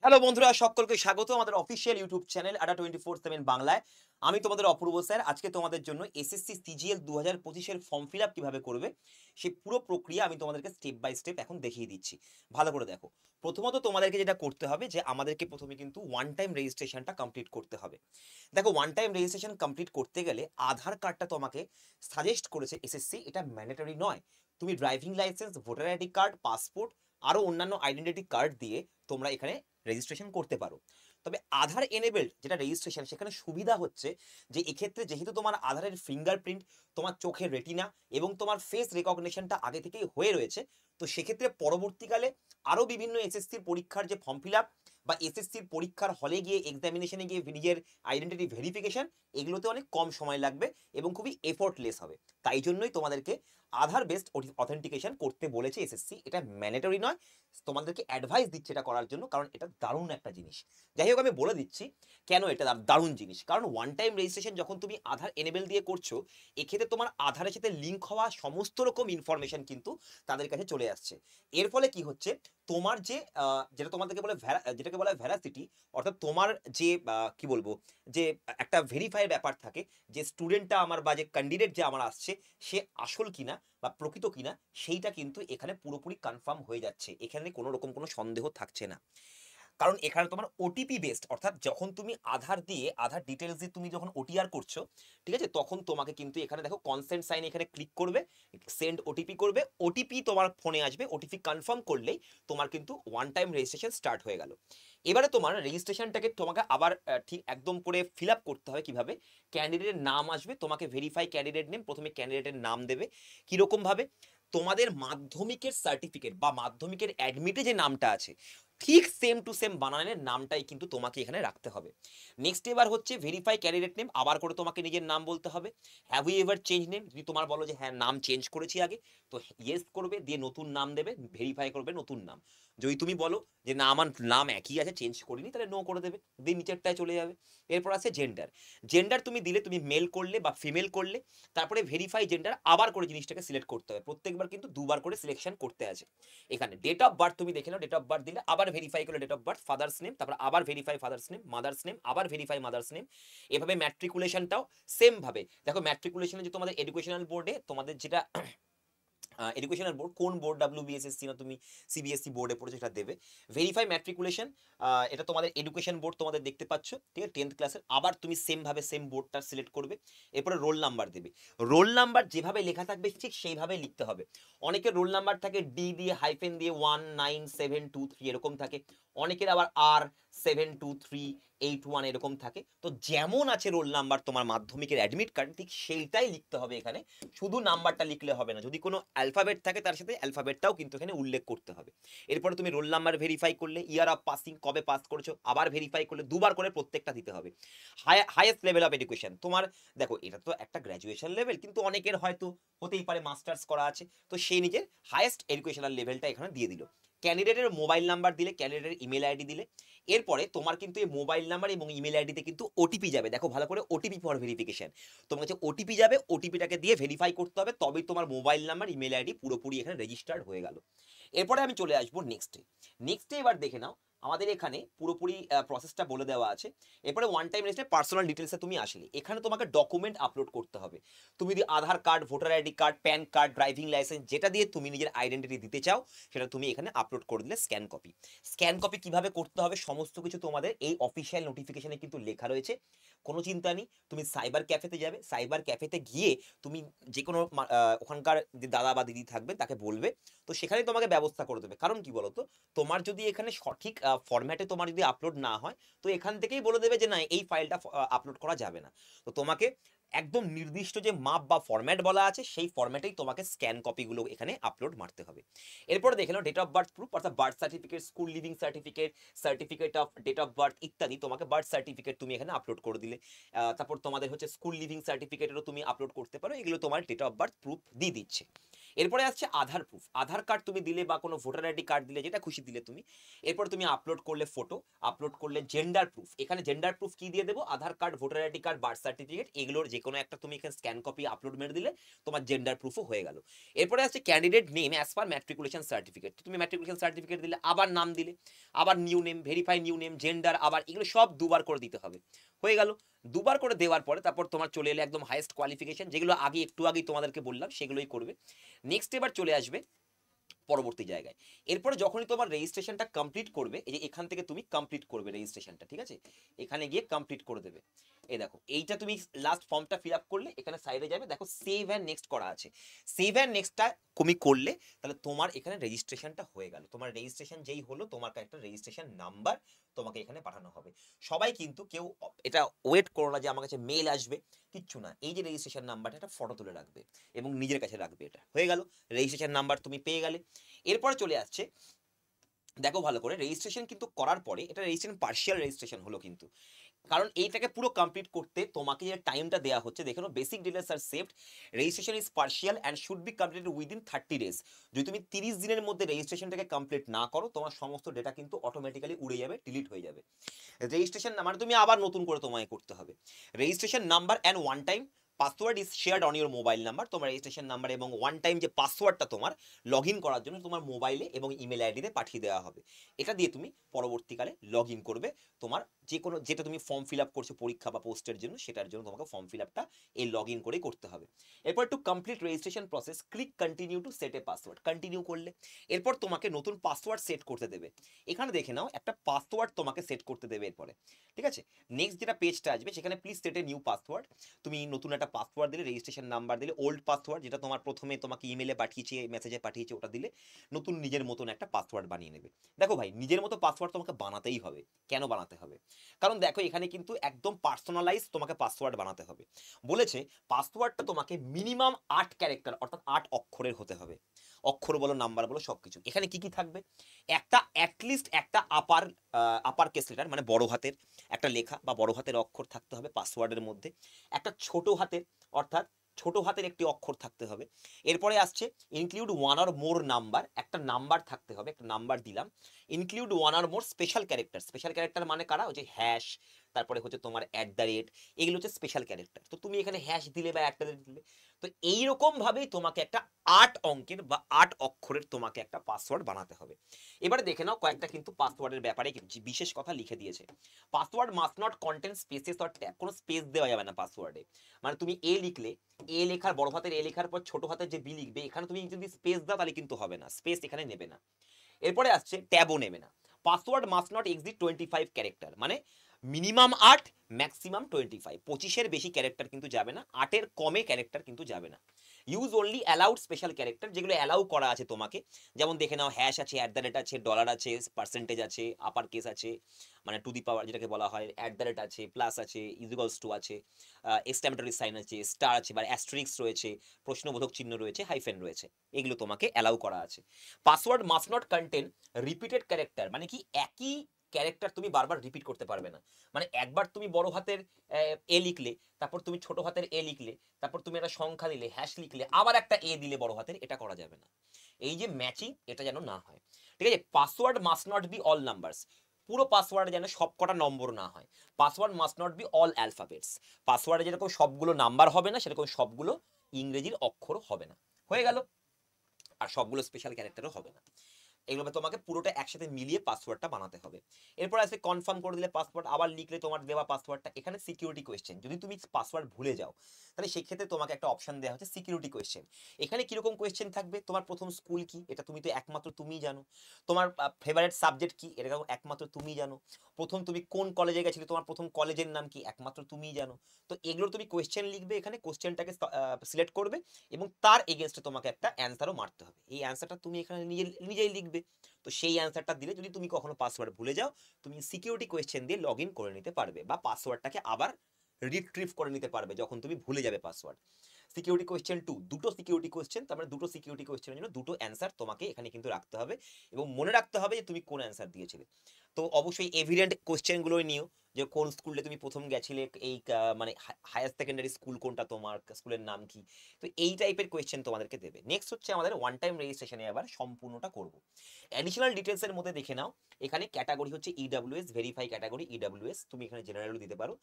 Hello বন্ধুরা, সকলকে স্বাগত আমাদের অফিসিয়াল ইউটিউব চ্যানেল আড্ডা 24/7 বাংলায়। আমি তোমাদের অপূর্ব স্যার। আজকে তোমাদের জন্য এসএসসি সিজিএল 2025 এর ফর্ম ফিল আপ কিভাবে করবে সেই পুরো প্রক্রিয়া আমি তোমাদেরকে স্টেপ বাই স্টেপ এখন দেখিয়ে দিচ্ছি। ভালো করে দেখো। প্রথমত তোমাদেরকে যেটা করতে হবে যে আমাদেরকে প্রথমে কিন্তু ওয়ান টাইম রেজিস্ট্রেশনটা কমপ্লিট করতে হবে। দেখো, ওয়ান টাইম রেজিস্ট্রেশন কমপ্লিট করতে গেলে আধার কার্ডটা তোমাকে সাজেস্ট করেছে এসএসসি, এটা ম্যান্ডেটরি নয়। তুমি driving licence, voter ID card, passport আরও অন্যান্য আইডেন্টিটি কার্ড দিয়ে তোমরা এখানে রেজিস্ট্রেশন করতে পারো। তবে আধার এনেবেলড যেটা রেজিস্ট্রেশন, সেখানে সুবিধা হচ্ছে যে এক্ষেত্রে যেহেতু তোমার আধারের ফিঙ্গারপ্রিন্ট, তোমার চোখের রেটিনা এবং তোমার ফেস রেকগনিশনটা আগে থেকেই হয়ে রয়েছে, তো সেক্ষেত্রে পরবর্তীকালে আরও বিভিন্ন এসএসসির পরীক্ষার যে ফর্ম ফিল আপ বা এসএসসির পরীক্ষার হলে গিয়ে এক্সামিনেশনে গিয়ে নিজের আইডেন্টিটি ভেরিফিকেশন, এগুলোতে অনেক কম সময় লাগবে এবং খুবই এফোর্টলেস হবে। তাই জন্যই তোমাদেরকে আধার বেসড অথেন্টিকেশন করতে বলেছে এসএসসি। এটা ম্যান্ডেটরি নয়, তোমাদেরকে অ্যাডভাইস দিচ্ছে এটা করার জন্য, কারণ এটা দারুণ একটা জিনিস। যাই হোক, আমি বলে দিচ্ছি কেন এটা দারুণ জিনিস। কারণ ওয়ান টাইম রেজিস্ট্রেশন যখন তুমি আধার এনেবেল দিয়ে করছো, এক্ষেত্রে তোমার আধারের সাথে লিঙ্ক হওয়া সমস্ত রকম ইনফরমেশন কিন্তু তাদের কাছে চলে আসছে। এর ফলে কি হচ্ছে, তোমার যে যেটা তোমাদেরকে বলে যেটাকে বলা হয় ভ্যারাসিটি, অর্থাৎ তোমার যে কি বলবো, যে একটা ভেরিফাইয়ের ব্যাপার থাকে, যে স্টুডেন্টটা আমার বা যে ক্যান্ডিডেট যে আমার আসছে সে আসল কিনা বা প্রকৃত কিনা, সেইটা কিন্তু এখানে পুরোপুরি কনফার্ম হয়ে যাচ্ছে। এখানে কোনো রকম কোনো সন্দেহ থাকছে না। কারণ এখানে তোমার ওটিপি বেসড, অর্থাৎ যখন তুমি আধার দিয়ে আধার ডিটেলস দিয়ে তুমি যখন ওটিআর করছো, ঠিক আছে, তখন তোমাকে কিন্তু এখানে দেখো কনসেন্ট সাইন এখানে ক্লিক করবে, সেন্ড ওটিপি করবে, ওটিপি তোমার ফোনে আসবে, ওটিপি কনফার্ম করলেই তোমার কিন্তু ওয়ান টাইম রেজিস্ট্রেশন স্টার্ট হয়ে গেল। এবারে তোমার রেজিস্ট্রেশনটাকে তোমাকে আবার ঠিক একদম করে ফিল আপ করতে হবে। কিভাবে? ক্যান্ডিডেটের নাম আসবে, তোমাকে ভেরিফাই ক্যান্ডিডেট নেম, প্রথমে ক্যান্ডিডেটের নাম দেবে। কিরকম ভাবে? তোমাদের মাধ্যমিকের সার্টিফিকেট বা মাধ্যমিকের অ্যাডমিটে যে নামটা আছে, ঠিক সেম টু সেম বানানের নামটাই কিন্তু তোমাকে এখানে রাখতে হবে। নেক্সট এবার হচ্ছে ভেরিফাই ক্যান্ডিডেট নেম, আবার করে তোমাকে নিজের নাম বলতে হবে। Have you ever change name, যদি তোমার বলো যে হ্যাঁ নাম চেঞ্জ করেছি আগে, তো ইয়েস করবে, দিয়ে নতুন নাম দেবে, ভেরিফাই করবে নতুন নাম। যদি তুমি বলো যে না আমার নাম একই আছে চেঞ্জ করিনি, তাহলে নো করে দেবে, দিয়ে নিচেরটায় চলে যাবে। এরপর আছে জেন্ডার। জেন্ডার তুমি দিলে, তুমি মেল করলে বা ফিমেল করলে, তারপরে ভেরিফাই জেন্ডার আবার করে জিনিসটাকে সিলেক্ট করতে হবে। প্রত্যেকবার কিন্তু দুবার করে সিলেকশন করতে আছে। এখানে ডেট অফ বার্থ তুমি দেখে নাও, ডেট অফ বার্থ দিলে আবার ভেরিফাই করলে date of birth, father's name, তারপর আবার verify father's name, mother's name, আবার ভেরিফাই মাদার্স নেম। এভাবে ম্যাট্রিকুলেশনটাও সেম ভাবে দেখো। ম্যাট্রিকুলেশনে যে তোমাদের এডুকেশনাল বোর্ডে তোমাদের যেটা এডুকেশনাল বোর্ড, কোন বোর্ড, ডাব্লিউবিএসএসসি না তুমি সিবিএসসি বোর্ডে পড়েছো, সেটা দেবে। ভেরিফাই ম্যাট্রিকুলেশন, এটা তোমাদের এডুকেশন বোর্ড তোমাদের দেখতে পাচ্ছ, ঠিক আছে, 10th ক্লাসের। আবার তুমি সেম ভাবে সেম বোর্ডটা সিলেক্ট করবে। এরপরে রোল নাম্বার দেবে। রোল নাম্বার যেভাবে লেখা থাকবে ঠিক সেইভাবে লিখতে হবে। অনেকের রোল নাম্বার থাকে ডি দিয়ে হাইফেন দিয়ে 19723 এরকম থাকে। অনেকের আবার R7238 1 এরকম থাকে। তো যেমন আছে রোল নাম্বার তোমার মাধ্যমিকের অ্যাডমিট কার্ড, ঠিক সেইটাই লিখতে হবে এখানে। শুধু নাম্বারটা লিখলে হবে না, যদি কোনো অ্যালফাবেট থাকে তার সাথে অ্যালফাবেটটাও কিন্তু এখানে উল্লেখ করতে হবে। এরপরে তুমি রোল নাম্বার ভেরিফাই করলে, ইয়ার অফ পাসিং কবে পাস করেছো আবার ভেরিফাই করলে, দুবার করে প্রত্যেকটা দিতে হবে। হাইয়েস্ট লেভেল অফ এডুকেশন তোমার, দেখো এটা তো একটা গ্র্যাজুয়েশন লেভেল, কিন্তু অনেকের হয়তো হতেই পারে মাস্টার্স করা আছে, তো সেই নিজের হাইয়েস্ট এডুকেশনাল লেভেলটা এখানে দিয়ে দিল। ক্যান্ডিডেটের মোবাইল নাম্বার দিলে, ক্যান্ডিডেটের ইমেল আইডি দিলে। এরপরে তোমার কিন্তু এই মোবাইল নাম্বার এবং ইমেল আইডিতে কিন্তু ওটিপি যাবে। দেখো ভালো করে, ওটিপি ফর ভেরিফিকেশন। তোমার কাছে ওটিপি যাবে, ওটিপিটাকে দিয়ে ভেরিফাই করতে হবে, তবেই তোমার মোবাইল নাম্বার ইমেল আইডি পুরোপুরি এখানে রেজিস্টার্ড হয়ে গেল। এরপরে আমি চলে আসবো নেক্সটে। নেক্সটে এবার দেখে নাও, আমাদের এখানে পুরোপুরি প্রসেসটা বলে দেওয়া আছে। এরপরে ওয়ান টাইম রেজিস্ট্রে পার্সোনাল ডিটেলসে তুমি আসলে, এখানে তোমাকে ডকুমেন্ট আপলোড করতে হবে। তুমি যদি Aadhaar card, voter ID card, PAN card, driving licence, যেটা দিয়ে তুমি নিজের আইডেন্টিটি দিতে চাও, সেটা তুমি এখানে আপলোড করে দিলে স্ক্যান কপি। স্ক্যান কপি কিভাবে করতে হবে সমস্ত কিছু তোমাদের এই অফিসিয়াল নোটিফিকেশনে কিন্তু লেখা রয়েছে। কোনো চিন্তা নেই, তুমি সাইবার ক্যাফেতে যাবে, সাইবার ক্যাফেতে গিয়ে তুমি যে কোনো ওখানকার যে দাদা বা দিদি থাকবে তাকে বলবে, তো সেখানে তোমাকে ব্যবস্থা করে দেবে। কারণ কি বলতো, তোমার যদি এখানে সঠিক ফরম্যাটে তোমার যদি আপলোড না হয়, তো এখান থেকেই বলে দেবে যে না এই ফাইলটা আপলোড করা যাবে না। তো তোমাকে একদম নির্দিষ্ট যে মাপ বা ফরম্যাট বলা আছে, সেই ফরম্যাটেই তোমাকে স্ক্যান কপিগুলো এখানে আপলোড মারতে হবে। এরপরে দেখে নাও ডেট অফ বার্থ প্রুফ, অর্থাৎ birth certificate, school leaving certificate, certificate of date of birth ইত্যাদি। তোমাকে বার্থ সার্টিফিকেট তুমি এখানে আপলোড করে দিলে। তারপর তোমাদের হচ্ছে স্কুল লিভিং সার্টিফিকেটেরও তুমি আপলোড করতে পারো। এগুলো তোমার ডেট অফ বার্থ প্রুফ দিয়ে দিচ্ছে। এরপরে আসছে আধার প্রুফ, আধার কার্ড তুমি দিলে বা কোনো ভোটার আইডি কার্ড দিলে, যেটা খুশি দিলে তুমি। এরপর তুমি আপলোড করলে ফটো, আপলোড করলে জেন্ডার প্রুফ। এখানে জেন্ডার প্রুফ কি দিয়ে দেবো, Aadhaar card, voter ID card, birth certificate, এগুলোর যে কোনো একটা তুমি এখানে স্ক্যান কপি আপলোড মেরে দিলে তোমার জেন্ডার প্রুফও হয়ে গেল। এরপরে আসছে ক্যান্ডিডেট নেম অ্যাজ পার ম্যাট্রিকুলেশন সার্টিফিকেট। তুমি ম্যাট্রিকুলেশন সার্টিফিকেট দিলে, আবার নাম দিলে, আবার new name, verify new name, gender, আবার এগুলো সব দুবার করে দিতে হবে। হয়ে গেল। দুবার করে দেওয়ার পরে তারপর তোমার চলে এলে একদম হাইয়েস্ট কোয়ালিফিকেশন, যেগুলো আগে একটু আগেই তোমাদেরকে বললাম সেগুলোই করবে। নেক্সট এবার চলে আসবে পরবর্তী জায়গায়। এরপরে যখনই তোমার রেজিস্ট্রেশনটা কমপ্লিট করবে, এই যে এখান থেকে তুমি কমপ্লিট করবে রেজিস্ট্রেশনটা, ঠিক আছে, এখানে গিয়ে কমপ্লিট করে দেবে। এই দেখো, এইটা তুমি লাস্ট ফর্মটা ফিল আপ করলে এখানে সাইডে যাবে, দেখো সেভ অ্যান্ড নেক্সট করা আছে। সেভ অ্যান্ড নেক্সটটা তুমি করলে তাহলে তোমার এখানে রেজিস্ট্রেশনটা হয়ে গেল। তোমার রেজিস্ট্রেশন যেই হলো, তোমার একটা রেজিস্ট্রেশন নাম্বার তোমাকে এখানে পাঠানো হবে। সবাই কিন্তু কেউ এটা ওয়েট করো না যে আমার কাছে মেল আসবে, কিচ্ছু না। এই যে রেজিস্ট্রেশন নাম্বারটা, একটা ফটো তুলে রাখবে এবং নিজের কাছে রাখবে। এটা হয়ে গেল, রেজিস্ট্রেশন নাম্বার তুমি পেয়ে গেলে। এরপরে চলে আসছে, দেখো ভালো করে, রেজিস্ট্রেশন কিন্তু করার পরে এটা রেজিস্ট্রেশন পার্শিয়াল রেজিস্ট্রেশন হলো কিন্তু, কারণ এইটাকে পুরো কমপ্লিট করতে তোমাকে যে টাইমটা দেওয়া হচ্ছে, দেখো basic details are saved, registration is partial and should be completed within 30 days. যদি তুমি 30 দিনের মধ্যে রেজিস্ট্রেশনটাকে কমপ্লিট না করো, তোমার সমস্ত ডেটা কিন্তু অটোমেটিক্যালি উড়ে যাবে, ডিলিট হয়ে যাবে। রেজিস্ট্রেশন নাম্বার তুমি আবার নতুন করে তোমায় করতে হবে। Registration number and one time password is shared on your mobile number. তোমার রেজিস্ট্রেশন নাম্বার এবং ওয়ান টাইম যে পাসওয়ার্ডটা তোমার লগ ইন করার জন্য তোমার মোবাইলে এবং ইমেল আইডিতে পাঠিয়ে দেওয়া হবে। এটা দিয়ে তুমি পরবর্তীকালে লগ ইন করবে। তোমার যে কোনো, যেটা তুমি ফর্ম ফিল আপ করছো পরীক্ষা বা পোস্টের জন্য, সেটার জন্য তোমাকে ফর্ম ফিল আপটা এই লগ ইন করেই করতে হবে। এরপর to complete registration process click continue to set A password. Continue করলে এরপর তোমাকে নতুন পাসওয়ার্ড সেট করতে দেবে। এখানে দেখে নাও, একটা পাসওয়ার্ড তোমাকে সেট করতে দেবে এরপরে, ঠিক আছে। নেক্সট যেটা পেজটা আসবে, সেখানে please set a new password. তুমি নতুন একটা পাসওয়ার্ড দিলে, রেজিস্ট্রেশন নাম্বার দিলে, ওল্ড পাসওয়ার্ড যেটা তোমার প্রথমে তোমাকে ইমেলে পাঠিয়েছে, মেসেজে পাঠিয়েছে, ওটা দিলে নতুন নিজের মতন একটা পাসওয়ার্ড বানিয়ে নেবে। দেখো ভাই, নিজের মতো পাসওয়ার্ড তোমাকে বানাতেই হবে। কেন বানাতে হবে? কারণ দেখো, এখানে কিন্তু একদম পার্সোনালাইজ তোমাকে পাসওয়ার্ড বানাতে হবে। বলেছে পাসওয়ার্ডটা তোমাকে মিনিমাম 8 ক্যারেক্টার অর্থাৎ 8 অক্ষরের হতে হবে। অক্ষর বলো, নাম্বার বলো, সবকিছু। এখানে কি কি থাকবে? একটা অ্যাটলিস্ট একটা আপার কেস লেটার মানে বড় হাতের একটা লেখা বা বড় হাতের অক্ষর থাকতে হবে পাসওয়ার্ডের মধ্যে। একটা ছোট হাতের, অর্থাৎ ছোট হাতের একটি অক্ষর থাকতে হবে। এরপরে আসছে include one or more number, একটা নাম্বার থাকতে হবে, একটা নাম্বার দিলাম। Include one or more special character, special character মানে কারা? ওই যে হ্যাশ, তারপরে হচ্ছে তোমার @, এগুলো হচ্ছে স্পেশাল ক্যারেক্টার। তো তুমি এখানে হ্যাশ দিলে বা দিলে, তো এইরকম ভাবেই তোমাকে একটা 8 অঙ্কের বা 8 অক্ষরের তোমাকে একটা পাসওয়ার্ড বানাতে হবে। এবারে দেখে নাও, কয়েকটা কিন্তু পাসওয়ার্ডের ব্যাপারে বিশেষ কথা লিখে দিয়েছে। Password must not contain spaces or tag, কোনো স্পেস দেওয়া যাবে না পাসওয়ার্ডে। মানে তুমি এ লিখলে, এ লেখার বড় হাতের এ লেখার পর ছোট হাতের যে বি লিখবে, এখানে তুমি যদি স্পেস দাও তাহলে কিন্তু হবে না, স্পেস এখানে নেবে না। এরপরে আসছে ট্যাবও নেবে না। Password must not exceed 25 character, মানে মিনিমাম 8, ম্যাক্সিমাম 25, 25-এর বেশি ক্যারেক্টার কিন্তু যাবে না, 8-এর কমে ক্যারেক্টার কিন্তু যাবে না। Use only allowed special character, যেগুলো অ্যালাউ করা আছে তোমাকে, যেমন দেখে নাও হ্যাশ আছে, আছে, ডলার আছে, পার্সেন্টেজ আছে, আপার কেস আছে মানে টু দি পাওয়ার যেটাকে বলা হয়, আছে, প্লাস আছে, ইকুয়ালস টু আছে, এক্সক্লেমেটরি সাইন আছে, স্টার আছে বা অ্যাস্টেরিক্স রয়েছে, প্রশ্নবোধক চিহ্ন রয়েছে, হাইফেন রয়েছে, এগুলো তোমাকে অ্যালাউ করা আছে। Password must not contain repeated character, মানে কি একই ক্যারেক্টার তুমি বারবার রিপিট করতে পারবে না। মানে একবার তুমি বড় হাতের এ লিখলে, তারপর তুমি ছোট হাতের এ লিখলে, তারপর তুমি একটা সংখ্যা দিলে, হ্যাশ লিখলে, আবার একটা এ দিলে বড় হাতের, এটা করা যাবে না। এই যে ম্যাচিং, এটা যেন না হয়, ঠিক আছে। Password must not be all numbers, পুরো পাসওয়ার্ডে যেন সব কটা নম্বর না হয়। Password must not be all alphabets, পাসওয়ার্ডে যেরকম সবগুলো নাম্বার হবে না, সেরকম সবগুলো ইংরেজির অক্ষর হবে না। হয়ে গেল। আর সবগুলো স্পেশাল ক্যারেক্টারও হবে না। এগুলো তোমাকে পুরোটা একসাথে মিলিয়ে পাসওয়ার্ডটা বানাতে হবে। এরপর আসে কনফার্ম করে দিলে পাসওয়ার্ড, আবার লিখলে তোমার দেওয়া পাসওয়ার্ডটা। এখানে সিকিউরিটি কোয়েশ্চেন, যদি তুমি পাসওয়ার্ড ভুলে যাও তাহলে সেই ক্ষেত্রে তোমাকে একটা অপশন দেওয়া হচ্ছে সিকিউরিটি কোয়েশ্চেন। এখানে কিরকম কোয়েশ্চেন থাকবে? তোমার প্রথম স্কুল কি, এটা তুমি তো একমাত্র তুমিই জানো। তোমার ফেভারিট সাবজেক্ট কি, এটা একমাত্র তুমিই জানো। প্রথম তুমি কোন কলেজে গেছিলে, তোমার প্রথম কলেজের নাম কি, একমাত্র তুমিই জানো। তো এগুলো তুমি কোয়েশ্চেন লিখবে, এখানে কোয়েশ্চেনটাকে সিলেক্ট করবে এবং তার এগেনস্টে তোমাকে একটা অ্যান্সারও মারতে হবে। এই অ্যান্সারটা তুমি এখানে নিজেই লিখবে। তো সেই অ্যান্সারটা দিলে, যদি তুমি কখনো পাসওয়ার্ড ভুলে যাও, তুমি সিকিউরিটি কোয়েশ্চেন দিয়ে লগ ইন করে নিতে পারবে বা পাসওয়ার্ডটাকে আবার রিট্রিভ করে নিতে পারবে যখন তুমি ভুলে যাবে পাসওয়ার্ড। সিকিউরিটি কোয়েশ্চেন 2, দুটো সিকিউরিটি কোয়েশ্চেন, তার মানে দুটো সিকিউরিটি কোয়েশ্চেনের জন্য দুটো অ্যান্সার তোমাকে এখানে কিন্তু রাখতে হবে এবং মনে রাখতে হবে যে তুমি কোন অ্যান্সার দিয়েছিলে। তো অবশ্যই এভিডেন্ট কোয়েশ্চেনগুলোই নিও, যে কোন স্কুলে তুমি প্রথম গেছিলে, এই মানে হায়ার সেকেন্ডারি স্কুল কোনটা, তোমার স্কুলের নাম কি। তো এই টাইপের কোয়েশ্চেন তোমাদেরকে দেবে। নেক্সট হচ্ছে আমাদের ওয়ান টাইম রেজিস্ট্রেশনে আবার সম্পূর্ণটা করব। অ্যাডিশনাল ডিটেলসের মধ্যে দেখে নাও, এখানে ক্যাটাগরি হচ্ছে ইডাব্লিউএস, ভেরিফাই ক্যাটাগরি ইডাব্লিউএস, তুমি এখানে জেনারেলও দিতে পারো।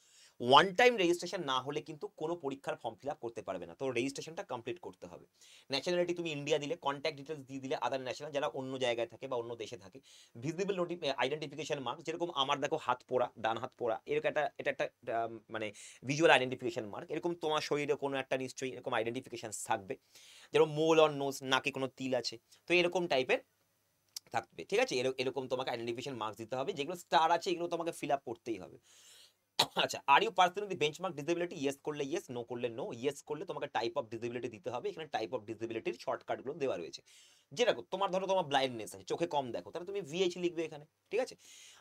ওয়ান টাইম রেজিস্ট্রেশন না হলে কিন্তু কোনো পরীক্ষার ফর্ম ফিল আপ করতে পারবে না, তো রেজিস্ট্রেশনটা কমপ্লিট করতে হবে। ন্যাশনালিটি তুমি ইন্ডিয়া দিলে, কন্ট্যাক্ট ডিটেলস দিয়ে দিলে আদার ন্যাশনাল, যারা অন্য জায়গায় থাকে বা অন্য দেশে থাকে। ভিজিবল আইডেন্টিফিকেশন মার্ক, যেরকম আমার দেখো হাত পোড়া, ডান হাত পোড়া, এরকম এটা একটা মানে ভিজুয়াল আইডেন্টিফিকেশন মার্ক। এরকম তোমার শরীরে কোনো একটা নিশ্চয়ই এরকম আইডেন্টিফিকেশন থাকবে, যেরকম মোল অন নোজ, নাকে কোনো তিল আছে, তো এরকম টাইপের থাকবে। ঠিক আছে, এরকম তোমাকে আইডেন্টিফিকেশন মার্কস দিতে হবে। যেগুলো স্টার আছে এগুলো তোমাকে ফিল আপ করতেই হবে। আচ্ছা, are you personally benchmark disability, yes করলে ইয়েস, নো করলে নো। ইয়েস করলে তোমাকে টাইপ অফ ডিসেবিলিটি দিতে হবে। এখানে টাইপ অফ ডিসেবিলিটির শর্টকাটগুলো দেওয়া রয়েছে। যেরকম তোমার ধরো তোমার ব্লাইন্ডনেস আছে, চোখে কম দেখো, তাহলে তুমি ভিএইচ লিখবে এখানে। ঠিক আছে।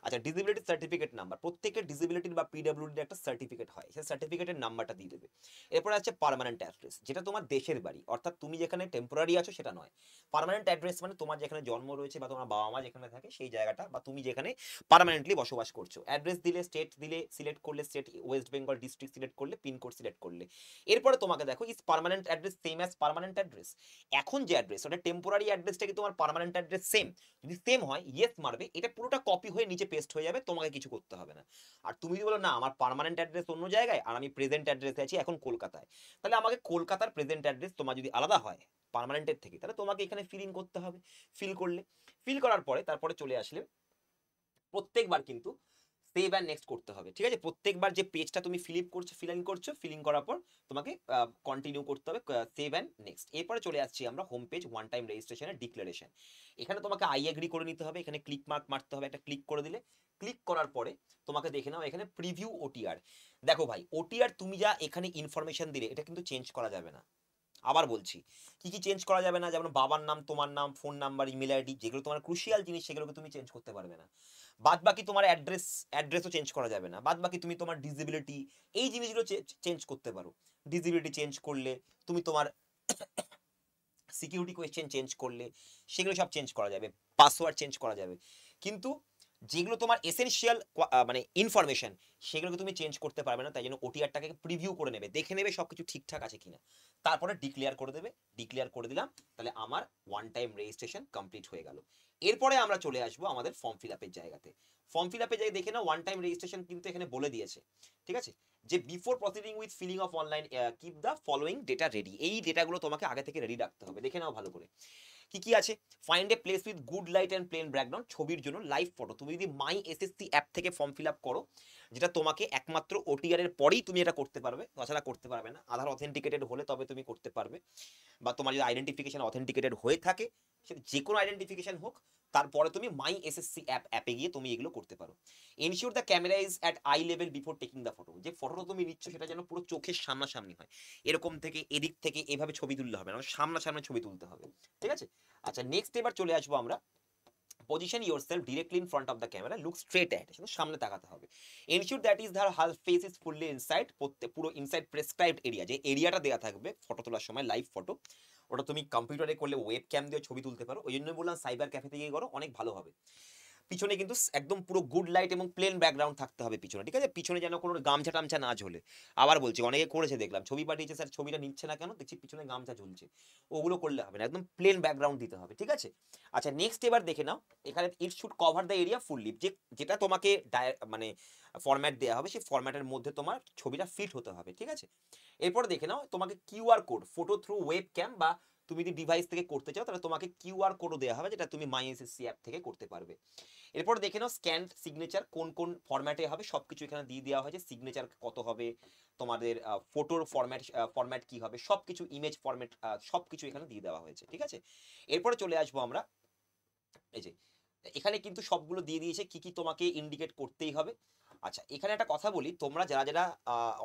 আচ্ছা, ডিসেবিলিটি সার্টিফিকেট নাম্বার, প্রত্যেকের ডিসেবিলিটির বা পিডব্লিউডির একটা সার্টিফিকেট হয়, সেই সার্টিফিকেটের নাম্বারটা দিয়ে দেবে। এরপরে আছে পার্মানেন্ট অ্যাড্রেস, যেটা তোমার দেশের বাড়ি, অর্থাৎ তুমি যেখানে টেম্পোরারি আছো সেটা নয়। পার্মানেন্ট অ্যাড্রেস মানে তোমার যেখানে জন্ম রয়েছে বা তোমার বাবা মা যেখানে থাকে সেই জায়গাটা, বা তুমি যেখানে পার্মানেন্টলি বসবাস করছো। অ্যাড্রেস দিলে, স্টেট দিলে, সিলেক্ট করলে state, West Bengal district select করলে, পিনকোড সিলেক্ট করলে। এরপরে তোমাকে দেখো is permanent address same as permanent address. এখন যে অ্যাড্রেস, ওটা টেম্পোরারি অ্যাড্রেসটা কি তোমার পার্মানেন্ট অ্যাড্রেস সেম? যদি সেম হয় ইয়েস মারবে, এটা পুরোটা কপি হয়ে নিচে পেস্ট হয়ে যাবে, তোমাকে কিছু করতে হবে না। আর তুমি যদি বলো না আমার পার্মানেন্ট অ্যাড্রেস অন্য জায়গায় আর আমি প্রেজেন্ট অ্যাড্রেসে আছি এখন কলকাতায়, তাহলে আমাকে কলকাতার প্রেজেন্ট অ্যাড্রেস তোমার যদি আলাদা হয় পার্মানেন্টের থেকে, তাহলে তোমাকে এখানে ফিল ইন করতে হবে। ফিল করলে, ফিল করার পরে তারপরে চলে আসলে প্রত্যেকবার কিন্তু সেভ অ্যান্ড নেক্সট করতে হবে। ঠিক আছে, প্রত্যেকবার যে পেজটা তুমি ফিল ইন করার পর তোমাকে কন্টিনিউ করতে হবে, সেভ অ্যান্ড নেক্সট। এরপরে চলে আসছি আমরা হোম পেজ ওয়ান টাইম রেজিস্ট্রেশনের ডিক্লারেশন। এখানে তোমাকে আই এগ্রি করে নিতে হবে, এখানে ক্লিক মার্ক মারতে হবে, একটা ক্লিক করে দিলে, ক্লিক করার পরে তোমাকে দেখে নাও এখানে প্রিভিউ ওটিআর। দেখো ভাই, ওটিআর তুমি যা এখানে ইনফরমেশন দিলে এটা কিন্তু চেঞ্জ করা যাবে না। আবার বলছি, কি কি চেঞ্জ করা যাবে না, যেমন বাবার নাম, তোমার নাম, ফোন নাম্বার, ইমেল আইডি, যেগুলো তোমার ক্রুশিয়াল জিনিস সেগুলোকে তুমি চেঞ্জ করতে পারবে না। বাদ বাকি তোমার অ্যাড্রেসও চেঞ্জ করা যাবে না। বাদ বাকি তুমি তোমার ডিসেবিলিটি, এই জিনিসগুলো চেঞ্জ করতে পারো। ডিসেবিলিটি চেঞ্জ করলে, তুমি তোমার সিকিউরিটি কোয়েশ্চেন চেঞ্জ করলে, সেগুলো সব চেঞ্জ করা যাবে। পাসওয়ার্ড চেঞ্জ করা যাবে। কিন্তু যেগুলো তোমার এসেনশিয়াল মানে ইনফরমেশন, সেগুলোকে তুমি চেঞ্জ করতে পারবে না। তাই জন্য ওটিআরটাকে প্রিভিউ করে নেবে, দেখে নেবে সবকিছু ঠিকঠাক আছে কিনা, তারপরে ডিক্লেয়ার করে দেবে। ডিক্লেয়ার করে দিলাম, তাহলে আমার ওয়ান টাইম রেজিস্ট্রেশন কমপ্লিট হয়ে গেল। এরপরে আমরা চলে আসবো আমাদের ফর্ম ফিল আপের জায়গাতে। ফর্ম ফিল আপে যাই দেখে না, ওয়ান টাইম রেজিস্ট্রেশন কিন্তু এখানে বলে দিয়েছে। ঠিক আছে, যে before proceeding with filling of online keep the following data ready. এই ডেটাগুলো তোমাকে আগে থেকে রেডি রাখতে হবে, দেখে নাও ভালো করে কি কি আছে। Find a place with good light and plain background, ছবির জন্য লাইভ ফটো। তুমি যদি মাই এসএসসি অ্যাপ থেকে ফর্ম ফিল আপ করো, যেটা তোমাকে একমাত্র ওটিআর এর পরেই তুমি এটা করতে পারবে, তাছাড়া করতে পারবে না। আধার অথেন্টিকেটেড হলে তবে তুমি করতে পারবে, বা তোমার যদি আইডেন্টিফিকেশন অথেন্টিকেটেড হয়ে থাকে, সেটা যে কোনো আইডেন্টিফিকেশন হোক, তারপরে তুমি মাই এসএসসি অ্যাপে গিয়ে তুমি এগুলো করতে পারো। Ensure the camera is at I level before taking the photo, যে ফটোটা তুমি নিচ্ছ সেটা যেন পুরো চোখের সামনাসামনি হয়, এরকম থেকে এদিক থেকে এভাবে ছবি তুললে হবে না, সামনাসামনি ছবি তুলতে হবে। ঠিক আছে। আচ্ছা, নেক্সট এবার চলে আসবো আমরা, position yourself directly in front of the camera, look straight at, সামনে তাকাতে হবে। এনশিওর দ্যাট ইজ ধার হাল ফেস ইজ ফুললি ইনসাইড, পুরো ইনসাইড প্রেসক্রাইবড এরিয়া, যে এরিয়াটা দেওয়া থাকবে ফটো তোলার সময়, লাইভ ফটো, ওটা তুমি কম্পিউটারে করলে ওয়েব ক্যাম দিয়ে ছবি তুলতে পারো। ওই জন্য বললাম সাইবার ক্যাফেতে গিয়ে করো, অনেক ভালো হবে। পিছনে কিন্তু একদম পুরো গুড লাইট এবং প্লেন ব্যাকগ্রাউন্ড থাকতে হবে পিছনে। ঠিক আছে, পিছনে যেন কোনো গামছা টামছা না ঝোলে। আবার বলছি, অনেকে করেছে দেখলাম, ছবি পাঠিয়েছে স্যার ছবিটা নিচ্ছে না কেন, দেখছি পিছনে গামছা ঝুলছে, ওগুলো করলে হবে না, একদম প্লেন ব্যাকগ্রাউন্ড দিতে হবে। ঠিক আছে। আচ্ছা, নেক্সট এবার দেখে নাও, এখানে it should cover the area fully, যেটা তোমাকে মানে ফরম্যাট দেওয়া হবে, সেই ফরম্যাটের মধ্যে তোমার ছবিটা ফিট হতে হবে। ঠিক আছে। এরপর দেখে নাও, তোমাকে QR code, photo through webcam, বা তুমি যদি ডিভাইস থেকে করতে চাও তাহলে তোমাকে কিউআর কোডও দেওয়া হবে, যেটা তুমি মাই এসএসসি অ্যাপ থেকে করতে পারবে। এরপর দেখে নাও স্ক্যান সিগনেচার কোন কোন ফরম্যাটে হবে, সবকিছু এখানে দিয়ে দেওয়া হয়েছে। সিগনেচার কত হবে, তোমাদের ফটোর ফরম্যাট কি হবে, সবকিছু ইমেজ ফরম্যাট সবকিছু এখানে দিয়ে দেওয়া হয়েছে। ঠিক আছে। এরপরে চলে আসবো আমরা, এই যে এখানে কিন্তু সবগুলো দিয়ে দিয়েছে কি কি তোমাকে ইন্ডিকেট করতেই হবে। আচ্ছা, এখানে একটা কথা বলি, তোমরা যারা যারা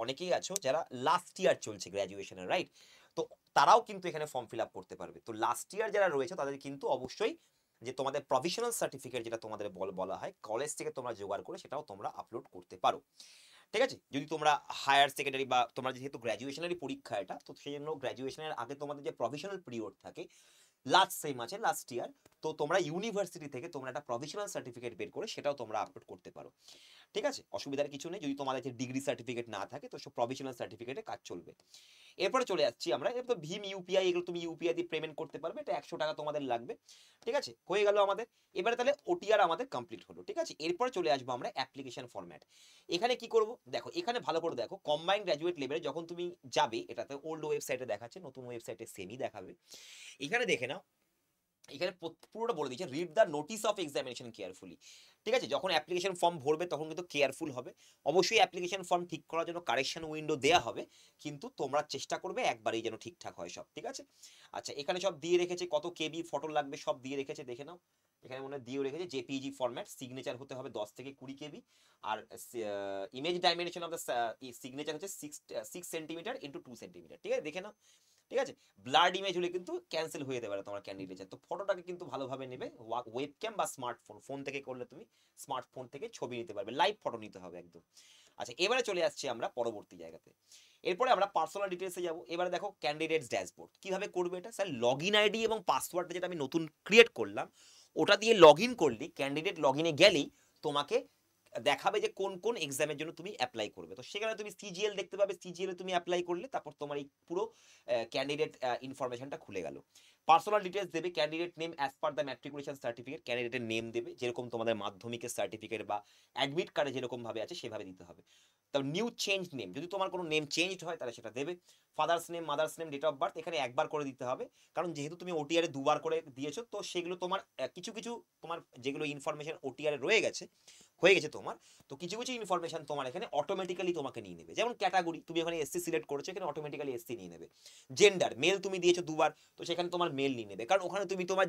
অনেকেই আছো যারা লাস্ট ইয়ার চলছে গ্র্যাজুয়েশনের, রাইট, তো তারাও কিন্তু এখানে ফর্ম ফিল আপ করতে পারবে। তো লাস্ট ইয়ার যারা রয়েছে তাদের কিন্তু অবশ্যই যে তোমাদের প্রভিশনাল সার্টিফিকেট, যেটা তোমাদের বলা হয় কলেজ থেকে তোমরা জোগাড় করে, সেটাও তোমরা আপলোড করতে পারো। ঠিক আছে। যদি তোমরা হায়ার সেকেন্ডারি বা তোমরা যেহেতু গ্র্যাজুয়েশনেরই পরীক্ষা এটা, তো সেই জন্য গ্র্যাজুয়েশনের আগে তোমাদের যে প্রভিশনাল পিরিয়ড থাকে, লাস্ট সেম আছে লাস্ট ইয়ার, তো তোমরা ইউনিভার্সিটি থেকে তোমরা একটা প্রভিশনাল সার্টিফিকেট বের করে সেটাও তোমরা আপলোড করতে পারো। ঠিক আছে, অসুবিধার কিছু নেই। যদি তোমাদের কাছে ডিগ্রি সার্টিফিকেট না থাকে তো সব প্রভিশনাল সার্টিফিকেটে কাজ চলবে। এরপরে চলে যাচ্ছি আমরা, এবার তো ভীম ইউপিআই, এগুলো তুমি ইউপিআই দিয়ে পেমেন্ট করতে পারবে, এটা 100 টাকা তোমাদের লাগবে। ঠিক আছে, হয়ে গেল আমাদের। এবারে তাহলে ওটিআর আমাদের কমপ্লিট হলো। ঠিক আছে, এরপরে চলে আসবো আমরা অ্যাপ্লিকেশন ফরম্যাট। এখানে কি করব দেখো, এখানে ভালো করে দেখো, কম্বাইন্ড গ্র্যাজুয়েট লেভেলে যখন তুমি যাবে, এটাতে ওল্ড ওয়েবসাইটে দেখাচ্ছে, নতুন ওয়েবসাইটে সেমই দেখাবে। এখানে দেখে নাও, এখানে পুরোটা বলে দিচ্ছে, read the notice of examination carefully. ঠিক আছে, যখন অ্যাপ্লিকেশন ফর্ম ভরবে তখন কিন্তু কেয়ারফুল হবে। অবশ্যই অ্যাপ্লিকেশন ফর্ম ঠিক করার জন্য কারেকশন উইন্ডো দেওয়া হবে, কিন্তু তোমরা চেষ্টা করবে একবারেই যেন ঠিকঠাক হয় সব। ঠিক আছে, আচ্ছা এখানে সব দিয়ে রেখেছে, কত কেবি ফটো লাগবে সব দিয়ে রেখেছে, দেখে নাও। এখানে মনে দিয়ে রেখেছে জেপিইজি ফরম্যাট, সিগনেচার হতে হবে 10 থেকে 20 কেবি, আর image dimension of the signature হচ্ছে 6 সেন্টিমিটার ইন্টু 2 সেন্টিমিটার। ঠিক আছে, দেখে নাও। ঠিক আছে, ব্লাড ইমেজ হলে কিন্তু ক্যান্সেল হয়ে যেতে পারে তোমার ক্যান্ডিডেট। তো ফটোটাকে কিন্তু ভালোভাবে নেবে, ওয়েবক্যাম বা স্মার্টফোন, ফোন থেকে করলে তুমি স্মার্টফোন থেকে ছবি নিতে পারবে, লাইভ ফটো নিতে হবে একদম। আচ্ছা এবারে চলে আসছি আমরা পরবর্তী জায়গাতে। এরপরে আমরা পার্সোনাল ডিটেলসে যাব। এবারে দেখো ক্যান্ডিডেটস ড্যাশবোর্ড কিভাবে করবে এটা। স্যার লগইন আইডি এবং পাসওয়ার্ডটা যেটা আমি নতুন ক্রিয়েট করলাম, ওটা দিয়ে লগ ইন করলি, ক্যান্ডিডেট লগ ইনে গেলেই তোমাকে দেখাবে যে কোন কোন এক্সামের জন্য তুমি অ্যাপ্লাই করবে। তো সেখানে তুমি সিজিএল দেখতে পাবে, সিজিএল তুমি অ্যাপ্লাই করলে তারপর তোমার এই পুরো ক্যান্ডিডেট ইনফরমেশনটা খুলে গেল। পার্সোনাল ডিটেলস দেবে, candidate name as per the matriculation certificate, ক্যান্ডিডেটের নেম দেবে যেরকম তোমাদের মাধ্যমিকের সার্টিফিকেট বা অ্যাডমিট কার্ডে যেরকম ভাবে আছে সেভাবে দিতে হবে। তারপর নিউ চেঞ্জ নেম, যদি তোমার কোনো নেম চেঞ্জ হয় তাহলে সেটা দেবে। Father's name, mother's name, date of birth এখানে একবার করে দিতে হবে, কারণ যেহেতু তুমি ওটিআরে দুবার করে দিয়েছো, তো সেগুলো তোমার কিছু কিছু তোমার যেগুলো ইনফরমেশন ওটিআরে রয়ে গেছে হয়ে গেছে তোমার, তো কিছু কিছু ইনফরমেশন তোমার এখানে অটোমেটিক্যালি তোমাকে নিয়ে নেবে। যেমন ক্যাটাগরি, তুমি এখানে এসসি সিলেক্ট করেছো, এখানে অটোমেটিক্যালি এসসি নিয়ে নেবে। জেন্ডার, মেল তুমি দিয়েছো দুবার, তো সেখানে তোমার মেল নিয়ে নেবে, কারণ ওখানে তুমি তোমার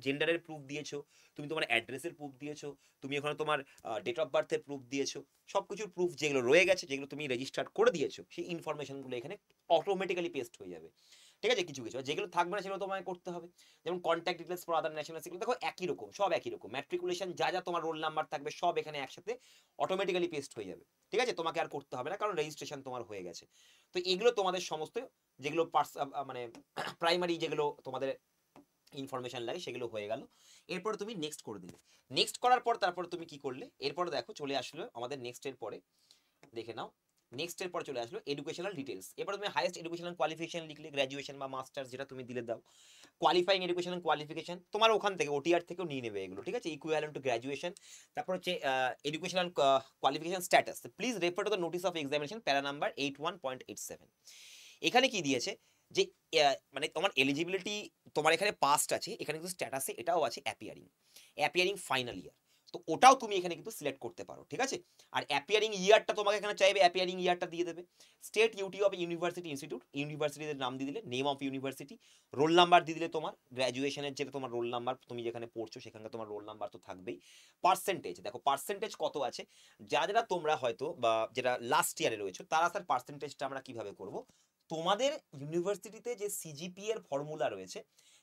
জেন্ডারের প্রুফ দিয়েছো, তুমি তোমার অ্যাড্রেসের প্রুফ দিয়েছো, তুমি ওখানে তোমার ডেট অফ বার্থের প্রুফ দিয়েছো, সব কিছুর প্রুফ যেগুলো রয়ে গেছে, যেগুলো তুমি রেজিস্টার করে দিয়েছো, সেই ইনফরমেশনগুলো এখানে অটোমেটিক্যালি পেস্ট হয়ে যাবে। ঠিক আছে, কিছু কিছু যেগুলো থাকবে না সেগুলো তোমাকে করতে হবে। যেমন contact details for other national, সেগুলো দেখো একই রকম, সব একই রকম। ম্যাট্রিকুলেশন যা যা তোমার রোল নাম্বার থাকবে সব এখানে একসাথে অটোমেটিক্যালি পেস্ট হয়ে যাবে। ঠিক আছে, তোমাকে আর করতে হবে না, কারণ রেজিস্ট্রেশন তোমার হয়ে গেছে। তো এগুলো তোমাদের সমস্ত যেগুলো মানে প্রাইমারি যেগুলো তোমাদের ইনফরমেশন লাগে সেগুলো হয়ে গেল। এরপরে তুমি নেক্সট করে দিলে। নেক্সট করার পর তারপরে তুমি কি করলে, এরপরে দেখো চলে আসলো আমাদের নেক্সট এর পরে, দেখে নাও নেক্সট এর পর চলে আসলো এডুকেশনাল ডিটেলস। এবার তুমি হাইয়েস্ট এডুকেশনাল কোয়ালিফিকেশন লিখলে, গ্র্যাজুয়েশন বা মাস্টার্স যেটা তুমি দিলে দাও। কোয়ালিফাইং এডুকেশনাল কোয়ালিফিকেশন তোমার ওখান থেকে ওটিআর থেকেও নিয়ে নেবে এগুলো। ঠিক আছে, ইকুইভ্যালেন্ট টু গ্র্যাজুয়েশন। তারপর হচ্ছে educational qualification status, please refer to the notice of examination para number 81.87। এখানে কি দিয়েছে যে মানে তোমার এলিজিবিলিটি, তোমার এখানে পাস্ট আছে, এখানে কিন্তু স্ট্যাটাসে এটাও আছে অ্যাপিয়ারিং ফাইনাল ইয়ার, তো ওটাও তুমি এখানে কিন্তু সিলেক্ট করতে পারো। ঠিক আছে, আর অ্যাপিয়ারিং ইয়ারটা তোমাকে এখানে চাইবে, অ্যাপিয়ারিং ইয়ারটা দিয়ে দেবে। State UT of university institute, ইউনিভার্সিটির নাম দিয়ে দিলে, name of university, roll number দিয়ে দিলে, তোমার গ্র্যাজুয়েশনের যেটা তোমার রোল নাম্বার, তুমি যেখানে পড়ছো সেখানকার তোমার রোল নাম্বার তো থাকবেই। পার্সেন্টেজ দেখো, পার্সেন্টেজ কত আছে, যারা তোমরা হয়তো বা যেটা লাস্ট ইয়ারে রয়েছে তারা স্যার পার্সেন্টেজটা আমরা কিভাবে করব, তোমাদের ইউনিভার্সিটিতে যে সিজিপি এর ফর্মুলা রয়েছে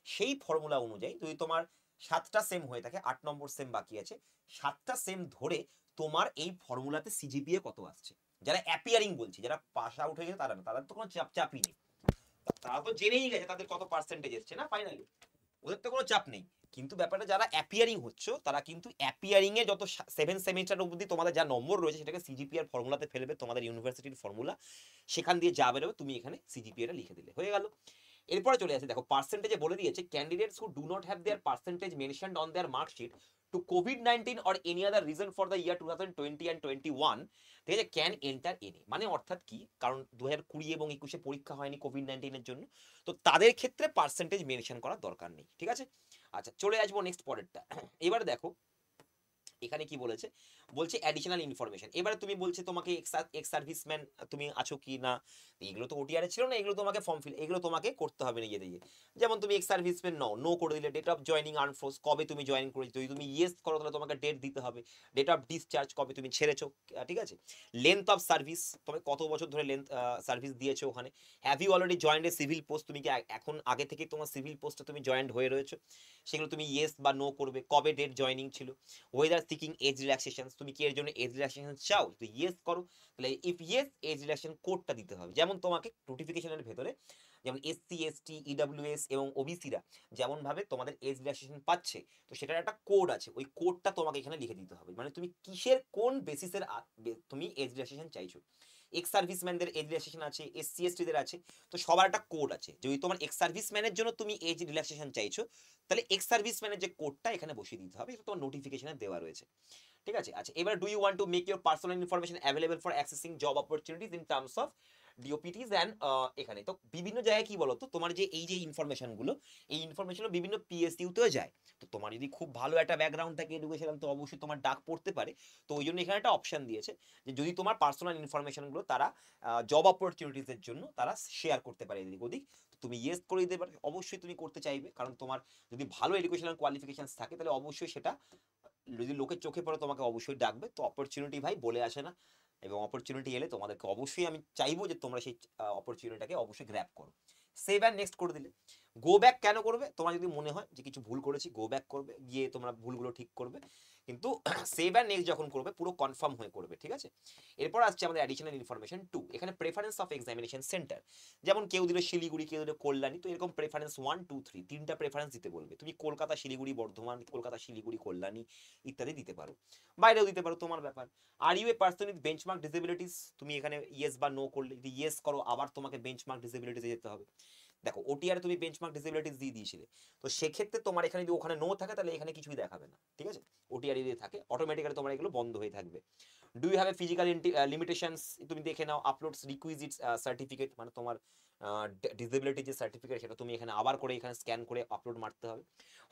সেই ফর্মুলা অনুযায়ী, যদি তোমার 7টা সেম হয়ে থাকে, 8 নম্বর সেম বাকি আছে, 7টা সেম ধরে তোমার এই ফর্মুলাতে সিজিপিএ কত আসছে। যারা অ্যাপিয়ারিং বলছি, যারা পাস আউট হয়ে গেছে তারা না, তাদের তো কোনো চাপই নেই, তারা তো জেনেই গেছে তাদের কত পার্সেন্টেজ এসছে না ফাইনালি, ওদের তো কোনো চাপ নেই। কিন্তু ব্যাপারটা যারা অ্যাপিয়ারিং হচ্ছে তারা কিন্তু অ্যাপিয়ারিং এ যত 7 সেমিস্টার অবধি তোমাদের যা নম্বর রয়েছে সেটাকে সিজিপিএর ফর্মুলাতে ফেলবে, তোমাদের ইউনিভার্সিটির ফর্মুলা, সেখান দিয়ে যা বেরোবে তুমি এখানে সিজিপিএটা লিখে দিলে, হয়ে গেল। এরপরে চলে আসে দেখো, পার্সেন্টেজে বলে দিয়েছে candidates who do not have their percentage mentioned on their marksheet to কোভিড-19 or any other reason for the year 2020 and 21, ঠিক আছে, ক্যান এন্টার এনি। মানে অর্থাৎ কি, কারণ 2020 এবং 21 পরীক্ষা হয়নি কোভিড-19 এর জন্য, তো তাদের ক্ষেত্রে পার্সেন্টেজ মেনশন করার দরকার নেই। ঠিক আছে, আচ্ছা চলে আসবো নেক্সট পরেরটা। এবারে দেখো এখানে কি বলেছে, বলছে অ্যাডিশনাল ইনফরমেশন। এবারে তুমি বলছে তোমাকে এক্স সার্ভিসম্যান তুমি আছো কি না, এগুলো তো ওটিআর ছিল না, এগুলো তোমাকে ফর্ম ফিল, এগুলো তোমাকে করতে হবে নিজে দিয়ে। যেমন তুমি এক্স সার্ভিসম্যান নও, নো করে দিলে। Date of joining arm force, কবে তুমি জয়েন করেছো, যদি তুমি ইয়েস করো তাহলে তোমাকে ডেট দিতে হবে। ডেট অফ ডিসচার্জ, কবে তুমি ছেড়েছো। ঠিক আছে, লেন্থ অফ সার্ভিস, তুমি কত বছর ধরে লেন্থ সার্ভিস দিয়েছো ওখানে। Have you already joined a civil post, তুমি কি এখন আগে থেকে তোমার সিভিল পোস্টে তুমি জয়েন্ট হয়ে রয়েছো, সেগুলো তুমি ইয়েস বা নো করবে। কবে ডেট জয়নিং ছিল। ওয়েদার সিকিং এজ রিল্যাক্সেশন, তুমি কি এর জন্য এজ রিল্যাক্সেশন চাও, যদি ইয়েস করো তাহলে ইফ ইয়েস এজ রিল্যাক্সেশন কোডটা দিতে হবে। যেমন তোমাকে নোটিফিকেশনের ভেতরে যেমন এসসি এসটি ইডব্লিউএস এবং ওবিসিরা যেমনভাবে তোমাদের এজ রিল্যাক্সেশন পাচ্ছে, তো সেটার একটা কোড আছে, ওই কোডটা তোমাকে এখানে লিখে দিতে হবে, মানে তুমি কিসের কোন বেসিসের তুমি এজ রিল্যাক্সেশন চাইছো। এক্স সার্ভিসম্যানদের এজ রিল্যাক্সেশন আছে, এসসি এসটিদের আছে, তো সবার একটা কোড আছে। যদি তোমার এক্স সার্ভিসম্যানের জন্য তুমি এজ রিল্যাক্সেশন চাইছো, তাহলে এক্স সার্ভিসম্যানের যে কোডটা এখানে বসিয়ে দিতে হবে, এটা তোমার নোটিফিকেশনে দেওয়া রয়েছে। ঠিক আছে, আচ্ছা এবার do you want to make your personal information available for accessing job opportunities in terms of DoPT's and এখানে তো বিভিন্ন জায়গায় কি বলতো, তোমার যে এই যে ইনফরমেশনগুলো, এই ইনফরমেশনগুলো বিভিন্ন পিএসইউতেও যায়। তো তোমার যদি খুব ভালো একটা ব্যাকগ্রাউন্ড থাকে এডুকেশন, তো অবশ্যই তোমার ডাক পড়তে পারে। তো ওই জন্য এখানে একটা অপশন দিয়েছে যে যদি তোমার পার্সোনাল ইনফরমেশনগুলো তারা জব অপরচুনিটিসের জন্য তারা শেয়ার করতে পারে এদিক ওদিক, তো তুমি ইয়েস করে দিতে পারো। অবশ্যই তুমি করতে চাইবে, কারণ তোমার যদি ভালো এডুকেশনাল কোয়ালিফিকেশন থাকে তাহলে অবশ্যই সেটা যদি লোকের চোখে পড়ে তোমাকে অবশ্যই ডাকবে। তো অপরচুনিটি ভাই বলে আসে না, এবং অপরচুনিটি এলে তোমাদেরকে অবশ্যই আমি চাইবো যে তোমরা সেই অপরচুনিটিটাকে অবশ্যই গ্র্যাব করো। সেভ অ্যান্ড নেক্সট করে দিলে। গো ব্যাক কেন করবে? তোমার যদি মনে হয় যে কিছু ভুল করেছি, গো ব্যাক করবে, গিয়ে তোমরা ভুলগুলো ঠিক করবে, কিন্তু সেভ অ্যান্ড নেক্সট যখন করবে পুরো কনফার্ম হয়ে করবে। ঠিক আছে, এরপর আসছে আমাদের অ্যাডিশনাল ইনফরমেশন 2, এখানে প্রেফারেন্স অফ এক্সামিনেশন সেন্টার। যেমন কেউ দিল শিলিগুড়ি, কেউ দিল কল্যাণী, তো এরকম প্রেফারেন্স 1 2 3 তিনটা প্রেফারেন্স দিতে বলবে। তুমি কলকাতা শিলিগুড়ি বর্ধমান, কলকাতা শিলিগুড়ি কল্যাণী ইত্যাদি দিতে পারো, বাইরেও দিতে পারো, তোমার ব্যাপার। Are you a person with benchmark disabilities, তুমি এখানে ইয়েস বা নো করলে, যদি ইয়েস করো আবার তোমাকে বেঞ্চমার্ক ডিসেবিলিটিসে যেতে হবে। দেখো ওটিআর তুমি বেঞ্চমার্ক ডিসেবিলিটিস দিয়ে দিয়েছিলে, তো সেক্ষেত্রে তোমার এখানে যদি ওখানে নো থাকে তাহলে এখানে কিছুই দেখাবে না। ঠিক আছে, ওটিআর যদি থাকে অটোমেটিক্যালি তোমার এগুলো বন্ধ হয়ে থাকবে। Do you have a physical limitations, তুমি দেখে নাও। আপলোডস রিকুইজিটস সার্টিফিকেট, মানে তোমার ডিসেবিলিটি যে সার্টিফিকেট সেটা তুমি এখানে আবার করে এখানে স্ক্যান করে আপলোড মারতে হবে।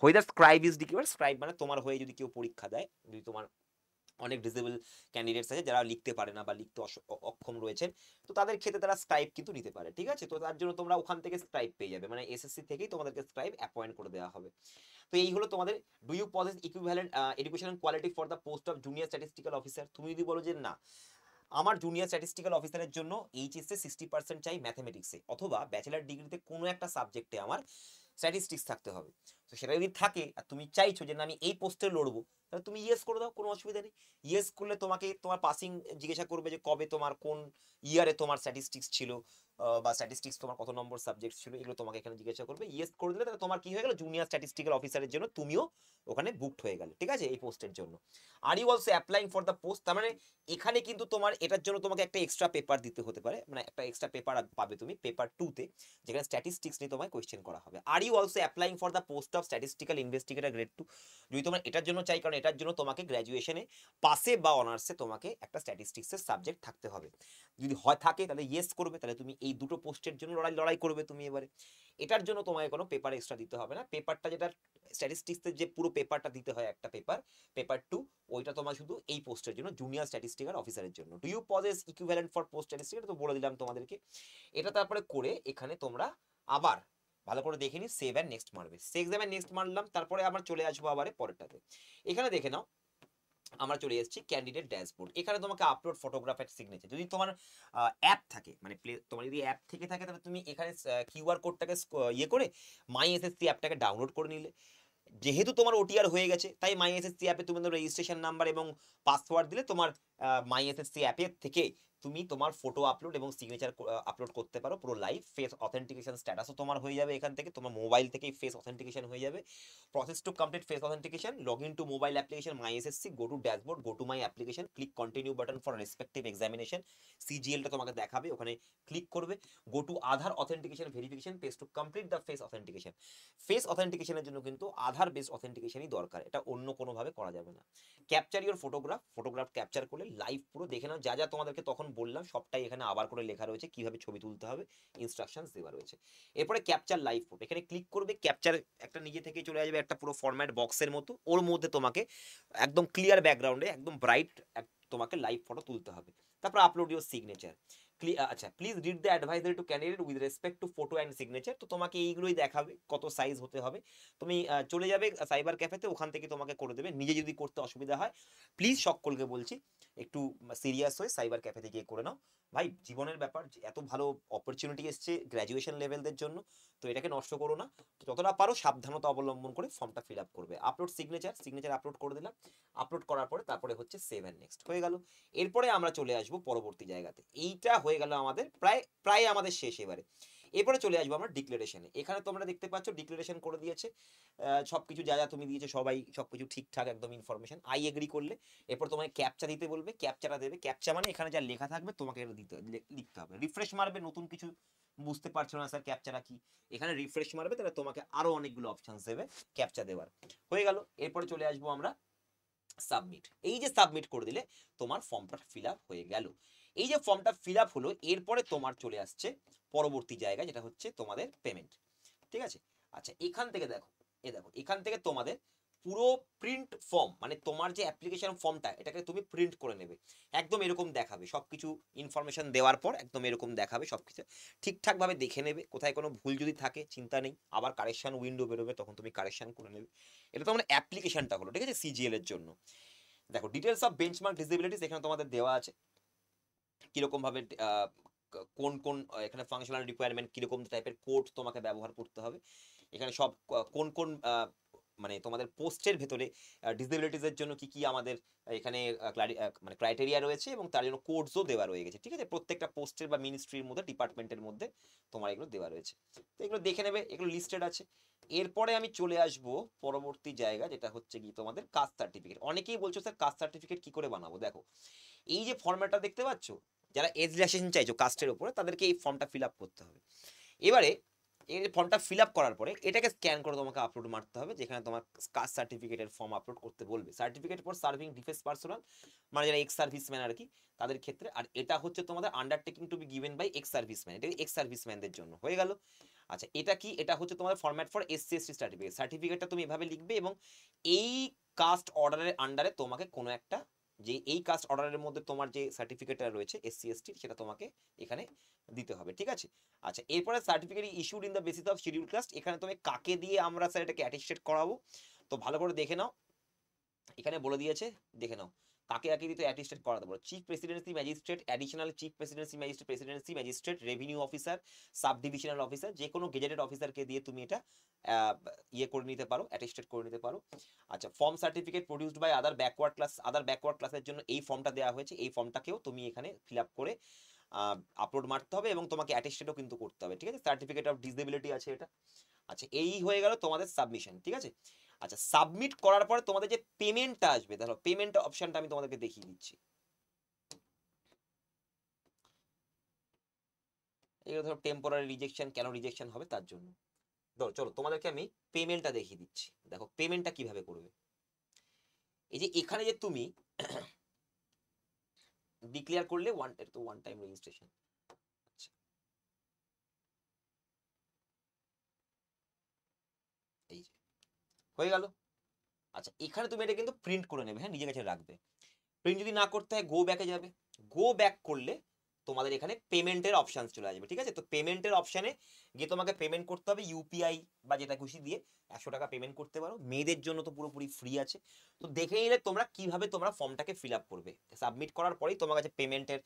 Whether scribe is declared, scribe মানে তোমার হয়ে যদি কেউ পরীক্ষা দেয়, যদি তোমার অনেক ডিসেবল ক্যান্ডিডেটস আছে যারা লিখতে পারে না বা লিখতে অক্ষম রয়েছেন, তো তাদের ক্ষেত্রে তারা স্ক্রাইব কিন্তু নিতে পারে। ঠিক আছে, তো তার জন্য তোমরা ওখান থেকে স্ক্রাইব পেয়ে যাবে, মানে এসএসসি থেকেই তোমাদেরকে স্ক্রাইব অ্যাপয়েন্ট করে দেওয়া হবে। তো এই হলো তোমাদের do you possess equivalent educational quality for the post of junior statistical officer. তুমি যদি বলো যে না, আমার জুনিয়র স্ট্যাটিস্টিক্যাল অফিসারের জন্য এইচএসে 60% চাই ম্যাথমেটিক্সে, অথবা ব্যাচেলার ডিগ্রিতে কোনো একটা সাবজেক্টে আমার স্ট্যাটিস্টিক্স থাকতে হবে, তো সেটা যদি থাকে আর তুমি চাইছো যে না আমি এই পোস্টে লড়বো, তাহলে তুমি ইয়েস করে দাও, কোনো অসুবিধা নেই। ইয়েস করলে তোমাকে তোমার পাসিং জিজ্ঞাসা করবে যে কবে তোমার কোন ইয়ারে তোমার স্ট্যাটিস্টিক্স ছিল, বা স্ট্যাটিস্টিক্স তোমার কত নম্বর সাবজেক্ট ছিল, এগুলো তোমাকে এখানে জিজ্ঞাসা করবে। ইয়েস করে দিলে তাহলে তোমার কি হয়ে গেল, জুনিয়র স্ট্যাটিস্টিক্যাল অফিসারের জন্য তুমিও ওখানে বুকড হয়ে গেলে। ঠিক আছে, এই পোস্টের জন্য। Are you also applying for the post, তার মানে এখানে কিন্তু তোমার এটার জন্য তোমাকে একটা এক্সট্রা পেপার দিতে হতে পারে, মানে একটা এক্সট্রা পেপার পাবে তুমি পেপার 2-তে, যেখানে স্ট্যাটিস্টিক্স নিয়ে তোমায় কোয়েশ্চেন করা হবে। Are you also applying for the post of statistical investigator grade 2, যদি তোমার এটার জন্য চাই, কারণ এটার জন্য তোমাকে গ্র্যাজুয়েশনে পাসে বা অনার্সে তোমাকে একটা স্ট্যাটিস্টিক্সের সাবজেক্ট থাকতে হবে। যদি হয় থাকে তাহলে ইয়েস করবে, তাহলে তুমি এই দুটো পোস্টের জন্য লড়াই করবে তুমি এবারে। এটার জন্য তোমাকে কোনো পেপার এক্সট্রা দিতে হবে না। পেপারটা যেটা স্ট্যাটিস্টিক্সের যে পুরো পেপারটা দিতে হয় একটা পেপার, পেপার 2, ওইটা তোমার শুধু এই পোস্টের জন্য, জুনিয়র স্ট্যাটিস্টিক্যাল অফিসারের জন্য। Do you possess equivalent for post statistical, তো বলে দিলাম তোমাদেরকে। এটা তারপরে করে এখানে তোমরা আবার ভালো করে দেখে নি, সেভ অ্যান্ড নেক্সট মারবে। সেভ অ্যান্ড নেক্সট মারলাম, তারপরে আবার চলে আসবো আবার পরেরটাতে। এখানে দেখে নাও আমরা চলে এসেছি ক্যান্ডিডেট ড্যাশবোর্ড। এখানে তোমাকে আপলোড ফটোগ্রাফ এর সিগনেচার, যদি তোমার অ্যাপ থাকে, মানে তোমার যদি অ্যাপ থেকে থাকে তাহলে তুমি এখানে কিউআর কোডটাকে ইয়ে করে মাই এসএসসি অ্যাপটাকে ডাউনলোড করে নিলে। যেহেতু তোমার ওটিআর হয়ে গেছে, তাই মাই এসএসসি অ্যাপে তুমি রেজিস্ট্রেশন নাম্বার এবং পাসওয়ার্ড দিলে তোমার মাই এসএসসি অ্যাপের থেকে তুমি তোমার ফটো আপলোড এবং সিগনেচার আপলোড করতে পারো পুরো লাইভ। ফেস অথেন্টিকেশন স্ট্যাটাসও তোমার হয়ে যাবে এখান থেকে, তোমার মোবাইল থেকেই ফেস অথেন্টিকেশন হয়ে যাবে। Process to complete face authentication, log in to mobile application my SSC, go to dashboard, go to my application, click continue button for respective examination, সিজিএলটা তোমাকে দেখাবে, ওখানে ক্লিক করবে। Go to Aadhaar authentication verification page to complete the face authentication. Face অথেন্টিকেশনের জন্য কিন্তু আধার based অথেন্টিকেশনই দরকার, এটা অন্য কোনোভাবে করা যাবে না। ক্যাপচার ইওর ফটোগ্রাফ ক্যাপচার করলে লাইভ পুরো দেখে নাও, যা যা তোমাদেরকে তখন বললাম সবটাই এখানে আবার করে লেখা রয়েছে, কিভাবে ছবি তুলতে হবে ইনস্ট্রাকশনস দেওয়া রয়েছে। এরপরে ক্যাপচার লাইভ ফটো, এখানে ক্লিক করবে, ক্যাপচার একটা নিজে থেকে চলে আসবে একটা পুরো ফরম্যাট বক্সের মতো, ওর মধ্যে তোমাকে একদম ক্লিয়ার ব্যাকগ্রাউন্ডে একদম ব্রাইট তোমাকে লাইভ ফটো তুলতে হবে। তারপর আপলোড ইওর সিগনেচার। আচ্ছা, please read the advisory to candidate with respect to photo and signature, তো তোমাকে এইগুলোই দেখাবে কত সাইজ হতে হবে। তুমি চলে যাবে সাইবার ক্যাফেতে, ওখান থেকে তোমাকে করে দেবে। নিজে যদি করতে অসুবিধা হয় প্লিজ সকলকে বলছি একটু সিরিয়াস হয়ে সাইবার ক্যাফেতে গিয়ে করে নাও। ভাই জীবনের ব্যাপার, এত ভালো অপরচুনিটি এসছে গ্র্যাজুয়েশন লেভেলদের জন্য, তো এটাকে নষ্ট করো না। তো যতটা পারো সাবধানতা অবলম্বন করে ফর্মটা ফিল আপ করবে। আপলোড সিগনেচার আপলোড করে দিলাম। আপলোড করার পরে তারপরে হচ্ছে সেভ অ্যান্ড নেক্সট হয়ে গেল। এরপরে আমরা চলে আসবো পরবর্তী জায়গাতে। এইটা হয়ে গেল আমাদের প্রায় আমাদের শেষ। এরপরে চলে আসবো আমরা ডিক্লারেশনে। এখানে তোমরা দেখতে পাচ্ছ ডিক্লারেশন করে দিয়েছে, সবকিছু যা যা তুমি দিয়েছো সবাই সবকিছু ঠিকঠাক একদম ইনফরমেশন। আই এগ্রি করলে এরপর তোমাকে ক্যাপচা দিতে বলবে, ক্যাপচাটা দেবে। ক্যাপচা মানে এখানে যা লেখা থাকবে তোমাকে এটা লিখতে হবে। রিফ্রেশ মারবে, নতুন কিছু বুঝতে পারছো না স্যার ক্যাপচাটা কি, এখানে রিফ্রেশ মারবে, তাহলে তোমাকে আরো অনেকগুলো অপশন দেবে ক্যাপচা দেওয়ার। হয়ে গেল। এরপরে চলে আসবো আমরা সাবমিট। এই যে সাবমিট করে দিলে তোমার ফর্মটা ফিল আপ হয়ে গেল। এই যে ফর্মটা ফিল আপ হলো, এরপরে তোমার চলে আসছে পরবর্তী জায়গা, যেটা হচ্ছে তোমাদের পেমেন্ট। ঠিক আছে। আচ্ছা এখান থেকে দেখো, দেখো এখান থেকে তোমাদের পুরো প্রিন্ট ফর্ম, মানে তোমার যে অ্যাপ্লিকেশন ফর্মটা এটাকে তুমি প্রিন্ট করে নেবে। একদম এরকম দেখাবে, সবকিছু ইনফরমেশন দেওয়ার পর একদম এরকম দেখাবে, সবকিছু ঠিকঠাক ভাবে দেখে নেবে। কোথায় কোনো ভুল যদি থাকে চিন্তা নেই, আবার কারেকশন উইন্ডো বেরোবে, তখন তুমি কারেকশন করে নেবে। এটা তোমার অ্যাপ্লিকেশনটা হলো, ঠিক আছে, সিজিএল এর জন্য। দেখো ডিটেলস অফ বেঞ্চমার্ক ডিসেবিলিটিস এখানে তোমাদের দেওয়া আছে, কিরকম ভাবে কোন কোন এখানে ফাংশনাল রিকোয়ারমেন্ট, কিরকম টাইপের কোড তোমাকে ব্যবহার করতে হবে। এখানে সব কোন কোন মানে তোমাদের পোস্টের ভেতরে ডিসেবিলিটিস এর জন্য কি কি আমাদের এখানে মানে ক্রাইটেরিয়া রয়েছে, এবং তার জন্য কোডসও দেওয়া রয়ে গেছে। ঠিক আছে, প্রত্যেকটা পোস্টের বা মিনিস্ট্রির মধ্যে, ডিপার্টমেন্টের মধ্যে তোমার এগুলো দেওয়া রয়েছে। তো এগুলো দেখে নেবে, এগুলো লিস্টেড আছে। এরপরে আমি চলে আসব পরবর্তী জায়গা, যেটা হচ্ছে কি তোমাদের কাস্ট সার্টিফিকেট। অনেকেই বলছো স্যার কাস্ট সার্টিফিকেট কি করে বানাবো। দেখো এই যে ফর্ম্যাটটা দেখতে পাচ্ছ, যারা এজ রিল্যাক্সেশন চাইছো কাস্টের উপরে, তাদেরকে এই ফর্মটা ফিল আপ করতে হবে। এবারে এই ফর্মটা ফিল আপ করার পরে এটাকে স্ক্যান করে তোমাকে আপলোড মারতে হবে, যেখানে তোমার কাস্ট সার্টিফিকেটের ফর্ম আপলোড করতে বলবে। Certificate for serving defence personal, মানে যারা এক্স সার্ভিসম্যান আর কি, তাদের ক্ষেত্রে। আর এটা হচ্ছে তোমাদের undertaking to be given by ex serviceman, এটা এক্স সার্ভিসম্যানদের জন্য। হয়ে গেল। আচ্ছা এটা কি, এটা হচ্ছে তোমাদের format for SC ST certificate. সার্টিফিকেটটা তুমি এভাবে লিখবে, এবং এই কাস্ট অর্ডারের আন্ডারে তোমাকে কোনো একটা, যে এই কাস্ট অর্ডারের মধ্যে তোমার যে সার্টিফিকেটটা রয়েছে এসসি এসটি, সেটা তোমাকে এখানে দিতে হবে। ঠিক আছে। আচ্ছা এরপরে certificate issued in the basis of schedule caste, এখানে তুমি কাকে দিয়ে আমরা স্যার এটাকে অ্যাটেস্টেড করাবো, তো ভালো করে দেখে নাও, এখানে বলে দিয়েছে, দেখে নাও কাকে কাকে দিতে অ্যাটেস্টেড করাতে পারো। Chief Presidency magistrate, additional chief Presidency magistrate, Presidency magistrate, revenue officer, sub divisional officer, যে কোনো গেজেটেড অফিসারকে দিয়ে তুমি এটা ইয়ে করে নিতে পারো, অ্যাটেস্টেড করে নিতে পারো। আচ্ছা form certificate produced by other backward ক্লাসের জন্য এই ফর্মটা দেওয়া হয়েছে, এই ফর্মটাকেও তুমি এখানে ফিল আপ করে আপলোড মারতে হবে, এবং তোমাকে অ্যাটেস্টেডও কিন্তু করতে হবে। ঠিক আছে, সার্টিফিকেট অফ ডিসেবিলিটি আছে এটা। আচ্ছা এই হয়ে গেল তোমাদের সাবমিশন। ঠিক আছে। আচ্ছা সাবমিট করার পরে তোমাদের যে পেমেন্টটা আসবে, ধরো পেমেন্ট অপশনটা আমি তোমাদেরকে দেখিয়ে দিচ্ছি। এগুলো ধরো টেম্পোরারি রিজেকশন, কেন রিজেকশন হবে তার জন্য। ধরো চলো তোমাদেরকে আমি পেমেন্টটা দেখিয়ে দিচ্ছি। দেখো পেমেন্টটা কিভাবে করবে। এই যে এখানে যে তুমি ডিক্লেয়ার করলে ওয়ান টাইম রেজিস্ট্রেশন, এই যে হয়ে গেল। আচ্ছা এখানে তুমি এটা কিন্তু প্রিন্ট করে নেবে, হ্যাঁ নিজের কাছে রাখবে। প্রিন্ট যদি না করতে হয় গো ব্যাকে যাবে, গো ব্যাক করলে তোমাদের এখানে পেমেন্টের অপশন চলে আসবে। ঠিক আছে, তো পেমেন্টের অপশানে গিয়ে তোমাকে পেমেন্ট করতে হবে ইউপিআই বা যেটা খুশি দিয়ে 100 টাকা পেমেন্ট করতে পারো। মেয়েদের জন্য তো পুরোপুরি ফ্রি আছে। তো দেখে নিলে তোমরা কিভাবে তোমরা ফর্মটাকে ফিল আপ করবে। সাবমিট করার পরেই তোমার কাছে পেমেন্টের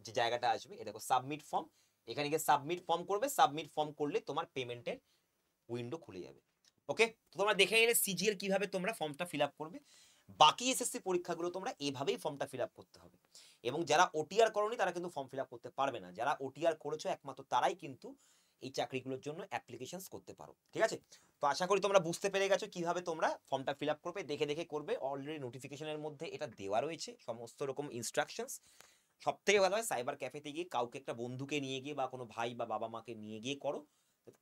যে জায়গাটা আসবে, এ দেখো সাবমিট ফর্ম, এখানে গিয়ে সাবমিট ফর্ম করবে। সাবমিট ফর্ম করলে তোমার পেমেন্টের উইন্ডো খুলে যাবে। ওকে, তো তোমরা দেখে নিলে সিজিএল কিভাবে তোমরা ফর্মটা ফিল আপ করবে। বাকি এসএসসি পরীক্ষাগুলো তোমরা এভাবেই ফর্মটা ফিল আপ করতে হবে। এবং যারা ওটিআর করোনি তারা কিন্তু ফর্ম ফিল আপ করতে পারবে না। যারা ওটিআর করেছো একমাত্র তারাই কিন্তু এই চাকরিগুলোর জন্য অ্যাপ্লিকেশন করতে পারো। ঠিক আছে, তো আশা করি তোমরা বুঝতে পেরে গেছো কিভাবে তোমরা ফর্মটা ফিল আপ করবে, দেখে দেখে করবে। অলরেডি নোটিফিকেশনের মধ্যে এটা দেওয়া রয়েছে সমস্ত রকম ইনস্ট্রাকশনস। সব থেকে ভালো হয় সাইবার ক্যাফেতে গিয়ে কাউকে, একটা বন্ধুকে নিয়ে গিয়ে বা কোনো ভাই বা বাবা মাকে নিয়ে গিয়ে করো।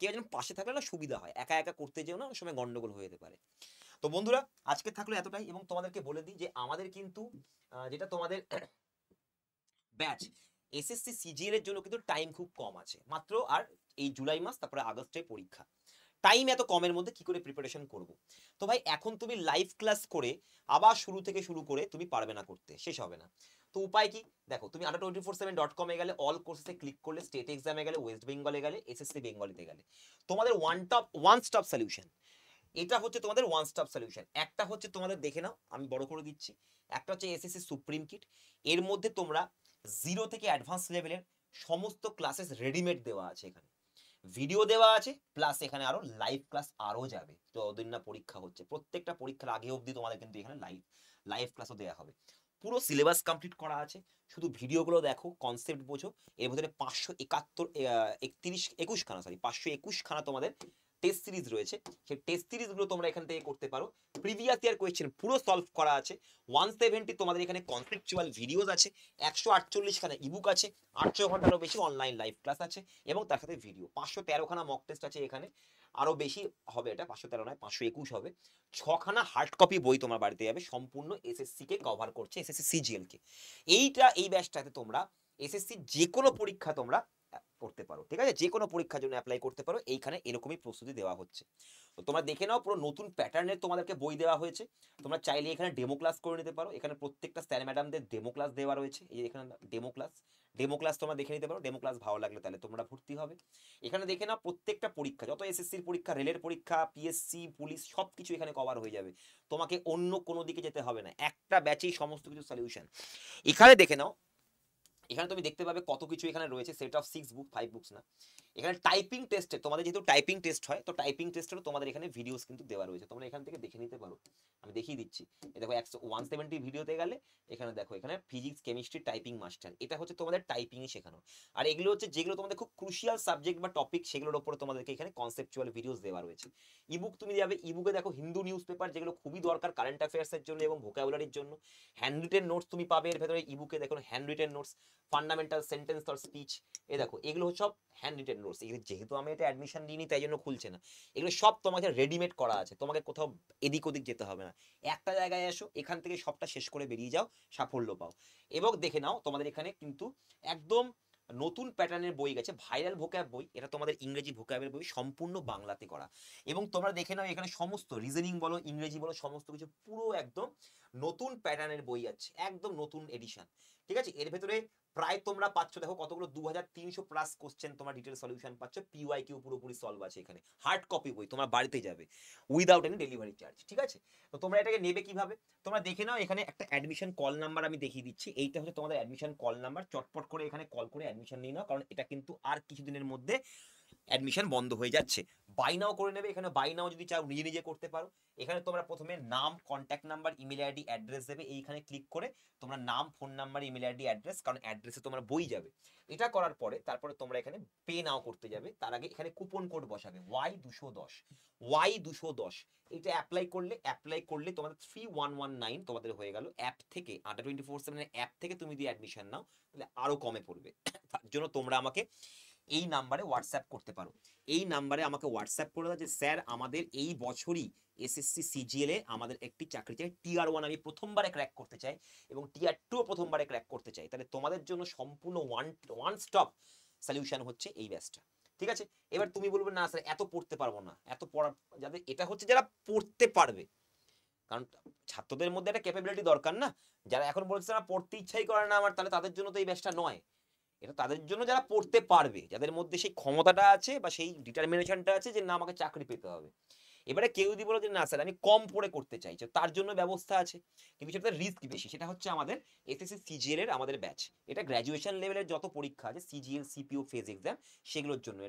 কেউ যেন পাশে থাকলে না সুবিধা হয়, একা একা করতে যেও না, অনেক সময় গন্ডগোল হয়ে যেতে পারে। তো বন্ধুরা আজকে থাকলো এতটাই, এবং তোমাদেরকে বলে দিই যে আমাদের কিন্তু যেটা তোমাদের ব্যাচ এসএসসি সিজিএল এর জন্য কিন্তু টাইম খুব কম আছে মাত্র। আর এই জুলাই মাস, তারপরে আগস্টে পরীক্ষা, টাইম এত কমের মধ্যে কি করে প্রিপারেশন করব। তো ভাই এখন তুমি লাইভ ক্লাস করে আবার শুরু থেকে শুরু করে তুমি পারবে না করতে, শেষ হবে না। তো উপায় কি, দেখো তুমি ada247.com এ গেলে অল কোর্সে ক্লিক করলে, স্টেট এক্সামে গেলে, ওয়েস্ট বেঙ্গলে গেলে, এসএসসি বেঙ্গলিতে গেলে তোমাদের ওয়ান স্টপ সলিউশন। এটা হচ্ছে তোমাদের ওয়ান স্টপ সলিউশন। একটা হচ্ছে তোমাদের দেখে নাও, আমি বড় করে দিচ্ছি। একটা হচ্ছে এসএসসি সুপ্রিম কিট, এর মধ্যে তোমরা 0 থেকে অ্যাডভান্স লেভেলের সমস্ত ক্লাসেস রেডিমেড দেওয়া আছে, এখানে ভিডিও দেওয়া আছে, প্লাস এখানে আরো লাইভ ক্লাস আরো যাবে। যতদিন না পরীক্ষা হচ্ছে, প্রত্যেকটা পরীক্ষার আগে অবধি তোমাদের কিন্তু এখানে লাইভ ক্লাসও দেওয়া হবে। পুরো সিলেবাস কমপ্লিট করা আছে, শুধু ভিডিওগুলো দেখো, কনসেপ্ট বোঝো। এর ভিতরে 521 খানা তোমাদের টেস্ট সিরিজ রয়েছে, সেই টেস্ট সিরিজগুলো তোমরা এখান থেকে করতে পারো। প্রিভিয়াস ইয়ার কোয়েশ্চেন পুরো সলভ করা আছে। 170 তোমাদের এখানে কনসেপচুয়াল ভিডিওস আছে, 148 খানা ইবুক আছে, 800 ঘন্টারও বেশি অনলাইন লাইভ ক্লাস আছে, এবং তার সাথে ভিডিও। 513 খানা মক টেস্ট আছে এখানে, আরো বেশি হবে, এটা 513 নয় 521 হবে। 6খানা হার্ড কপি বই তোমার বাড়িতে যাবে, সম্পূর্ণ এসএসসি কে কভার করছে, এসএসসি সিজিএল কে। এই ব্যাচটাতে তোমরা এসএসসি যে কোনো পরীক্ষা তোমরা করতে পারো, ঠিক আছে, যে কোনো পরীক্ষার জন্য অ্যাপ্লাই করতে পারো। এইখানে এরকমই প্রস্তুতি দেওয়া হচ্ছে। তো তোমরা দেখে নাও, পুরো নতুন প্যাটার্নের তোমাদেরকে বই দেওয়া হয়েছে। তোমরা চাইলে এখানে ডেমো ক্লাস করে নিতে পারো, এখানে প্রত্যেকটা স্যার ম্যাডামদের ডেমো ক্লাস দেওয়া রয়েছে। এই যে এখানে ডেমো ক্লাস তোমরা দেখে নিতে পারো। ডেমো ক্লাস ভালো লাগলে তাহলে তোমরা ভর্তি হবে। এখানে দেখে নাও, প্রত্যেকটা পরীক্ষা, যত এসএসসির পরীক্ষা, রেলের পরীক্ষা, পিএসসি, পুলিশ, সব কিছু এখানে কভার হয়ে যাবে। তোমাকে অন্য কোনো দিকে যেতে হবে না, একটা ব্যাচেই সমস্ত কিছু সলিউশন। এখানে দেখে নাও, এখানে তুমি দেখতে পাবে কত কিছু এখানে রয়েছে, সেট অফ 6 বুক, 5 বুকস না। এখানে টাইপিং টেস্টে তোমাদের যেহেতু টাইপিং টেস্ট হয়, তো টাইপিং টেস্টেরও তোমাদের এখানে ভিডিওস কিন্তু দেওয়া রয়েছে, তোমরা এখান থেকে দেখে নিতে পারো। আমি দেখিয়ে দিচ্ছি, এই দেখো 170 ভিডিওতে গেলে এখানে দেখো, এখানে ফিজিক্স, কেমিস্ট্রি, টাইপিং মাস্টার, এটা হচ্ছে তোমাদের টাইপিংই শেখানো। আর এগুলো হচ্ছে যেগুলো তোমাদের খুব ক্রুশিয়াল সাবজেক্ট বা টপিক, সেগুলোর উপরে তোমাদেরকে এখানে কনসেপচুয়াল ভিডিওস দেওয়া রয়েছে। ইবুক তুমি যাবে, ইবুকে দেখো হিন্দু নিউজ পেপার, যেগুলো খুবই দরকার কারেন্ট অ্যাফেয়ার্সের জন্য এবং ভোকাবুলারির জন্য। হ্যান্ড রিটেন নোটস তুমি পাবে এর ভেতরে, ইবুকে দেখো hand written notes, fundamental sentence or speech, এ দেখো এগুলো সব হ্যান্ড রিটেন নোটস। যেহেতু আমি এটা অ্যাডমিশন নিইনি তাই জন্য খুলছে না, এগুলো সব তোমাকে রেডিমেড করা আছে, তোমাকে কোথাও এদিক ওদিক যেতে হবে না। একটা জায়গায় এসো, এখান থেকে সবটা শেষ করে বেরিয়ে যাও, সাফল্য পাও। এবং দেখে নাও, তোমাদের এখানে কিন্তু একদম নতুন প্যাটার্নের বই গেছে, ভাইরাল ভোক্যাব বই, এটা তোমাদের ইংরেজি ভোক্যাবের বই, সম্পূর্ণ বাংলাতে করা। এবং তোমরা দেখে নাও, এখানে সমস্ত রিজনিং বলো, ইংরেজি বলো, সমস্ত কিছু পুরো একদম নতুন প্যাটার্নের বই আছে, একদম নতুন এডিশন, ঠিক আছে। এর ভেতরে প্রায় তোমরা পাচ্ছ, দেখো কতগুলো 2300 প্লাস কোশ্চেন তোমরা ডিটেল সলিউশন পাচ্ছ, পিওয়াইকিউ পুরোপুরি সলভ আছে এখানে। হার্ড কপি বই তোমার বাড়িতে যাবে উইদাউট এনি ডেলিভারি চার্জ, ঠিক আছে। তো তোমরা এটাকে নেবে কিভাবে, তোমরা দেখে নাও, এখানে একটা অ্যাডমিশন কল নাম্বার আমি দেখিয়ে দিচ্ছি। এইটা হচ্ছে তোমাদের অ্যাডমিশন কল নাম্বার, চটপট করে এখানে কল করে অ্যাডমিশন নিয়ে নাও, কারণ এটা কিন্তু আর কিছুদিনের মধ্যে অ্যাডমিশন বন্ধ হয়ে যাচ্ছে। বাই নাও করে নেবে, এখানে বাই নাও যদি চাও নিজে নিজে করতে পারো। এখানে তোমরা প্রথমে নাম, contact number, email ID, address দেবে। এইখানে ক্লিক করে তোমরা নাম, phone number, email ID, address, কারণ অ্যাড্রেসে তোমার বই যাবে। এটা করার পরে তারপরে তোমরা এখানে পে নাও করতে যাবে। তার আগে এখানে কুপন কোড বসাবে Y210 এটা অ্যাপ্লাই করলে তোমাদের 3119 তোমাদের হয়ে গেল। অ্যাপ থেকে আড্ডা 24/7 অ্যাপ থেকে তুমি যদি অ্যাডমিশন নাও তাহলে আরো কমে পড়বে। তার জন্য তোমরা আমাকে এই নাম্বারে হোয়াটসঅ্যাপ করতে পারো। এই নাম্বারে আমাকে হোয়াটসঅ্যাপ করে দাও যে স্যার আমাদের এই বছরই এসএসসি সিজিএল এ আমাদের একটি চাকরি চাই, টিআর 1 আমি প্রথমবারে ক্র্যাক করতে চাই এবং টিআর 2 প্রথমবারে ক্র্যাক করতে চাই, তাহলে তোমাদের জন্য সম্পূর্ণ ওয়ান স্টপ সলিউশন হচ্ছে এই ব্যাচটা, ঠিক আছে। এবার তুমি বলবে না স্যার এত পড়তে পারবো না, এত পড়া, যাদের এটা হচ্ছে যারা পড়তে পারবে, কারণ ছাত্রদের মধ্যে একটা ক্যাপাবিলিটি দরকার না। যারা এখন বলছে না পড়তে ইচ্ছাই করে না আমার, তাহলে তাদের জন্য তো এই ব্যাচটা নয়। এটা তাদের জন্য যারা পড়তে পারবে, যাদের মধ্যে সেই ক্ষমতাটা আছে বা সেই ডিটারমিনেশনটা আছে যে না আমাকে চাকরি পেতে হবে। এবারে কেউ যদি বলো যে না স্যার আমি কম পড়ে করতে চাই, তার জন্য ব্যবস্থা আছে, কিন্তু সেটা রিস্ক বেশি। সেটা হচ্ছে আমাদের এসএসসি সিজিএল এর আমাদের ব্যাচ। এটা গ্র্যাজুয়েশন লেভেলের যত পরীক্ষা আছে, সিজিএল, সিপিও, ফেজ এক্সাম, সেগুলোর জন্য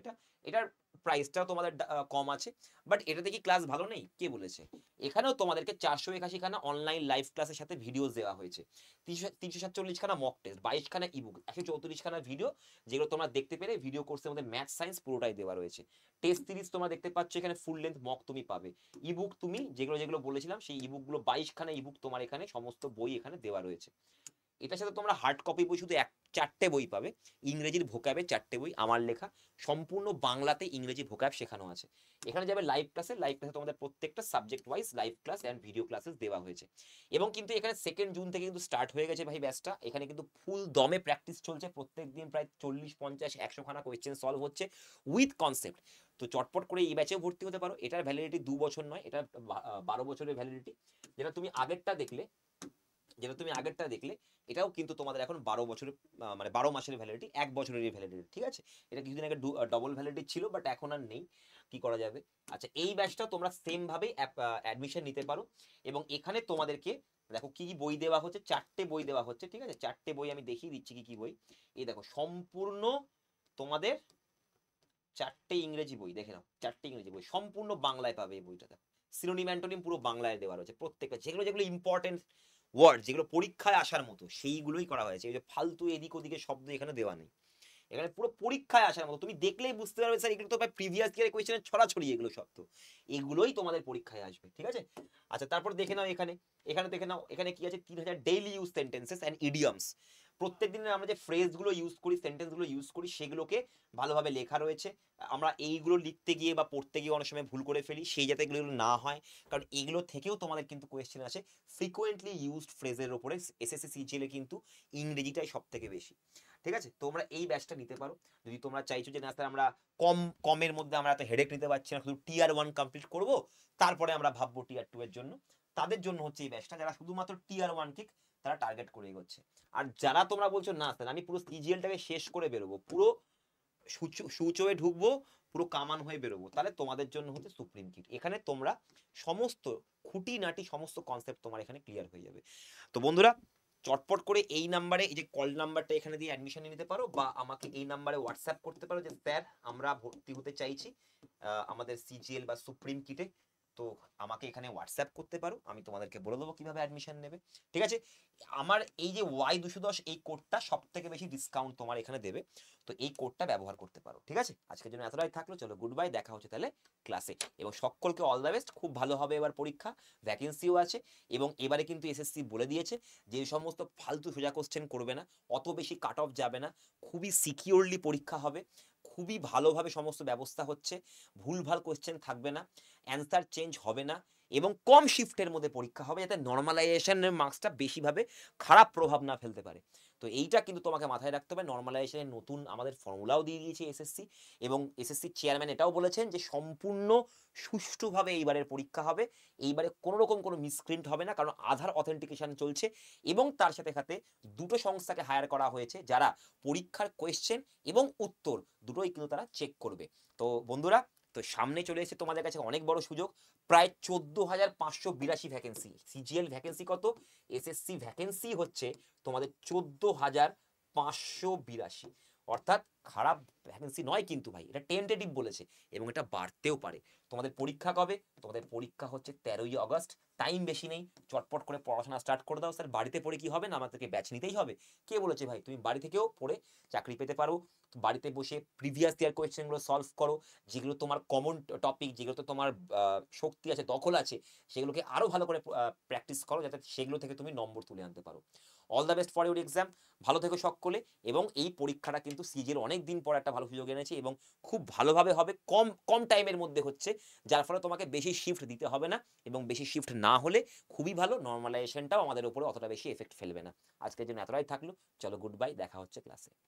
এটার প্রাইসটাও তোমাদের কম আছে। বাট এটাতে কি ক্লাস ভালো নেই, কে বলেছে? এখানেও তোমাদেরকে 481 খানা অনলাইন লাইভ ক্লাসের সাথে ভিডিওস দেওয়া হয়েছে, 347 খানা মক টেস্ট, 22 খানা ইবুক, 134 খানা ভিডিও, যেগুলো তোমরা দেখতে পেলে। ভিডিও কোর্সের মধ্যে ম্যাথ, সায়েন্স পুরোটাই দেওয়া রয়েছে। টেস্ট সিরিজ তোমরা দেখতে পাচ্ছ, এখানে ফুল লেন্থ মক তুমি পাবে। ইবুক তুমি যেগুলো যেগুলো বলেছিলাম, সেই ইবুকগুলো 22 খানা ইবুক তোমার এখানে সমস্ত বই এখানে দেওয়া রয়েছে। এটার সাথে তোমরা হার্ড কপি বই শুধু 4টে বই পাবে, ইংরেজির ভোকাবের 4টে বই আমার লেখা, সম্পূর্ণ বাংলাতে ইংরেজি ভোকাব শেখানো আছে। এখানে যাবে লাইভ ক্লাসে তোমাদের প্রত্যেকটা subject wise live class and video classes দেওয়া হয়েছে। এবং কিন্তু এখানে 2 জুন থেকে কিন্তু স্টার্ট হয়ে গেছে ভাই ব্যাচটা। এখানে কিন্তু ফুল দমে প্র্যাকটিস চলছে, প্রত্যেক দিন প্রায় 40, 50, 100 খানা কোয়েশ্চেন সলভ হচ্ছে উইথ কনসেপ্ট। তো চটপট করে এই ব্যাচেও ভর্তি হতে পারো। এটার ভ্যালিডিটি 2 বছর নয়, এটা 12 বছরের ভ্যালিডিটি। যেটা তুমি আগেরটা দেখলে এটাও কিন্তু তোমাদের এখন 12 বছরের, মানে 12 মাসের ভ্যালিডিটি, 1 বছরের ভ্যালিডিটি, ঠিক আছে। এটা কিছুদিন আগে ডবল ভ্যালিডিটি ছিল, বাট এখন আর নেই, কি করা যাবে। আচ্ছা, এই ব্যাচটা তোমরা সেম ভাবে অ্যাডমিশন নিতে পারো। এবং এখানে তোমাদেরকে দেখো কি কি বই দেওয়া হচ্ছে, 4টে বই দেওয়া হচ্ছে, ঠিক আছে। 4টে বই আমি দেখিয়ে দিচ্ছি কি কি বই। এই দেখো সম্পূর্ণ তোমাদের 4টে ইংরেজি বই, দেখে নাও 4টে ইংরেজি বই সম্পূর্ণ বাংলায় পাবে। এই বইটাতে সিনোনিম অ্যান্টোনিম পুরো বাংলায় দেওয়া রয়েছে প্রত্যেকটা, যেগুলো যেগুলো ইম্পর্টেন্ট ওয়ার্ড যেগুলো পরীক্ষায় আসার মতো সেইগুলোই করা হয়েছে। এই যে ফালতু এদিক ওদিকে শব্দ এখানে দেওয়া নেই। এখানে পুরো পরীক্ষায় আসার মতো তুমি দেখলেই বুঝতে পারবে স্যার এগুলো তো ভাই প্রিভিয়াস ইয়ারের কোয়েশ্চেনের ছড়াছড়ি এগুলো সব তো এগুলোই তোমাদের পরীক্ষায় আসবে ঠিক আছে। আচ্ছা তারপর দেখে নাও এখানে এখানে দেখে নাও এখানে কি আছে 3000 daily use sentences and idioms. প্রত্যেক দিনের আমরা যে ফ্রেজগুলো ইউজ করি সেন্টেন্সগুলো ইউজ করি সেগুলোকে ভালোভাবে লেখা রয়েছে। আমরা এইগুলো লিখতে গিয়ে বা পড়তে গিয়ে অনেক সময় ভুল করে ফেলি সেই যাতে এগুলো না হয়, কারণ এগুলো থেকেও তোমাদের কিন্তু কোয়েশ্চেন আসে ফ্রিকোয়েন্টলি ইউজড ফ্রেজের উপরে। এসএসসি সিজিএলে কিন্তু ইংরেজিটাই সব থেকে বেশি ঠিক আছে। তোমরা এই ব্যাচটা নিতে পারো যদি তোমরা চাইছো যে না স্যার আমরা কমের মধ্যে আমরা এত হেডেক নিতে পারছি না, শুধু টিয়ার 1 কমপ্লিট করব তারপরে আমরা ভাববো টিয়ার 2 এর জন্য। তাদের জন্য হচ্ছে এই ব্যাচটা, যারা শুধুমাত্র টিয়ার 1 ঠিক তারা টার্গেট করে এগোচ্ছে। আর যারা তোমরা বলছো না স্যার আমি পুরো সিজিএলটাকে শেষ করে বেরোবো, পুরো সূচয়ে ঢুকবো, পুরো কামান হয়ে বেরোবো, তাহলে তোমাদের জন্য হচ্ছে সুপ্রিম কিট। এখানে তোমরা সমস্ত খুঁটিনাটি সমস্ত কনসেপ্ট তোমার এখানে ক্লিয়ার হয়ে যাবে। তো বন্ধুরা চটপট করে এই নাম্বারে এই যে কল নাম্বারটা এখানে দিয়ে অ্যাডমিশন নিতে পারো, বা আমাকে এই নাম্বারে হোয়াটসঅ্যাপ করতে পারো যে স্যার আমরা ভর্তি হতে চাইছি আমাদের সিজিএল বা সুপ্রিম কিটে। তো আমাকে এখানে হোয়াটসঅ্যাপ করতে পারো, আমি তোমাদেরকে বলে দেবো কিভাবে অ্যাডমিশন নেবে ঠিক আছে। আমার এই যে Y210 এই কোডটা সব থেকে বেশি ডিসকাউন্ট তোমার এখানে দেবে, তো এই কোডটা ব্যবহার করতে পারো ঠিক আছে। আজকের জন্য এতটাই থাকলো, চলো গুড বাই, দেখা হচ্ছে তাহলে ক্লাসে। এবং সকলকে অল দ্য বেস্ট, খুব ভালো হবে এবার পরীক্ষা, ভ্যাকেন্সিও আছে। এবং এবারে কিন্তু এসএসসি বলে দিয়েছে যে সমস্ত ফালতু সোজা কোশ্চেন করবে না, অত বেশি কাট অফ যাবে না, খুবই সিকিউরলি পরীক্ষা হবে, খুবই ভালোভাবে সমস্ত ব্যবস্থা হচ্ছে, ভুলভাল কোশ্চেন থাকবে না, অ্যান্সার চেঞ্জ হবে না, এবং কম শিফটের মধ্যে পরীক্ষা হবে যাতে নর্মালাইজেশনের মার্কসটা বেশিভাবে খারাপ প্রভাব না ফেলতে পারে। তো এইটা কিন্তু তোমাকে মাথায় রাখতে হবে। নর্মালাইজেশনের নতুন আমাদের ফর্মুলাও দিয়ে দিয়েছে এসএসসি, এবং এসএসসি চেয়ারম্যান এটাও বলেছেন যে সম্পূর্ণ সুষ্ঠুভাবে এইবারের পরীক্ষা হবে, এইবারে কোনো রকম কোনো মিসপ্রিন্ট হবে না, কারণ আধার অথেন্টিকেশন চলছে। এবং তার সাথে সাথে দুটো সংস্থাকে হায়ার করা হয়েছে যারা পরীক্ষার কোয়েশ্চেন এবং উত্তর দুটোই কিন্তু তারা চেক করবে। তো বন্ধুরা তো সামনে চলে এসেছে তোমাদের কাছে অনেক বড় সুযোগ, প্রায় 14,582 ভ্যাকেন্সি। সিজিএল ভ্যাকেন্সি কত, এসএসসি ভ্যাকেন্সি হচ্ছে তোমাদের 14,582, অর্থাৎ খারাপ ভ্যাকেন্সি নয় কিন্তু ভাই, এটা টেন্টেটিভ বলেছে এবং এটা বাড়তেও পারে। তোমাদের পরীক্ষা কবে, তোমাদের পরীক্ষা হচ্ছে 13ই আগস্ট, টাইম বেশি নেই, চটপট করে পড়াশোনা স্টার্ট করে দাও। স্যার বাড়িতে পড়ে কি হবে না, আমাদেরকে ব্যাচ নিতেই হবে, কে বলেছে ভাই? তুমি বাড়ি থেকেও পড়ে চাকরি পেতে পারো। বাড়িতে বসে প্রিভিয়াস ইয়ার কোয়েশ্চেনগুলো সলভ করো, যেগুলো তোমার কমন টপিক, যেগুলো তো তোমার শক্তি আছে, দখল আছে, সেগুলোকে আরো ভালো করে প্র্যাকটিস করো যাতে সেগুলো থেকে তুমি নম্বর তুলে আনতে পারো। All the best for your exam, ভালো থেকো সকলে। এবং এই পরীক্ষাটা কিন্তু সিজিএল অনেক দিন পর একটা ভালো সুযোগ এনেছে এবং খুব ভালোভাবে হবে, কম কম টাইমের মধ্যে হচ্ছে, যার ফলে তোমাকে বেশি শিফট দিতে হবে না, এবং বেশি শিফট না হলে খুবই ভালো, নর্মালাইজেশনটাও আমাদের উপরে অতটা বেশি এফেক্ট ফেলবে না। আজকের জন্য এতটাই থাকলো, চলো গুড বাই, দেখা হচ্ছে ক্লাসে।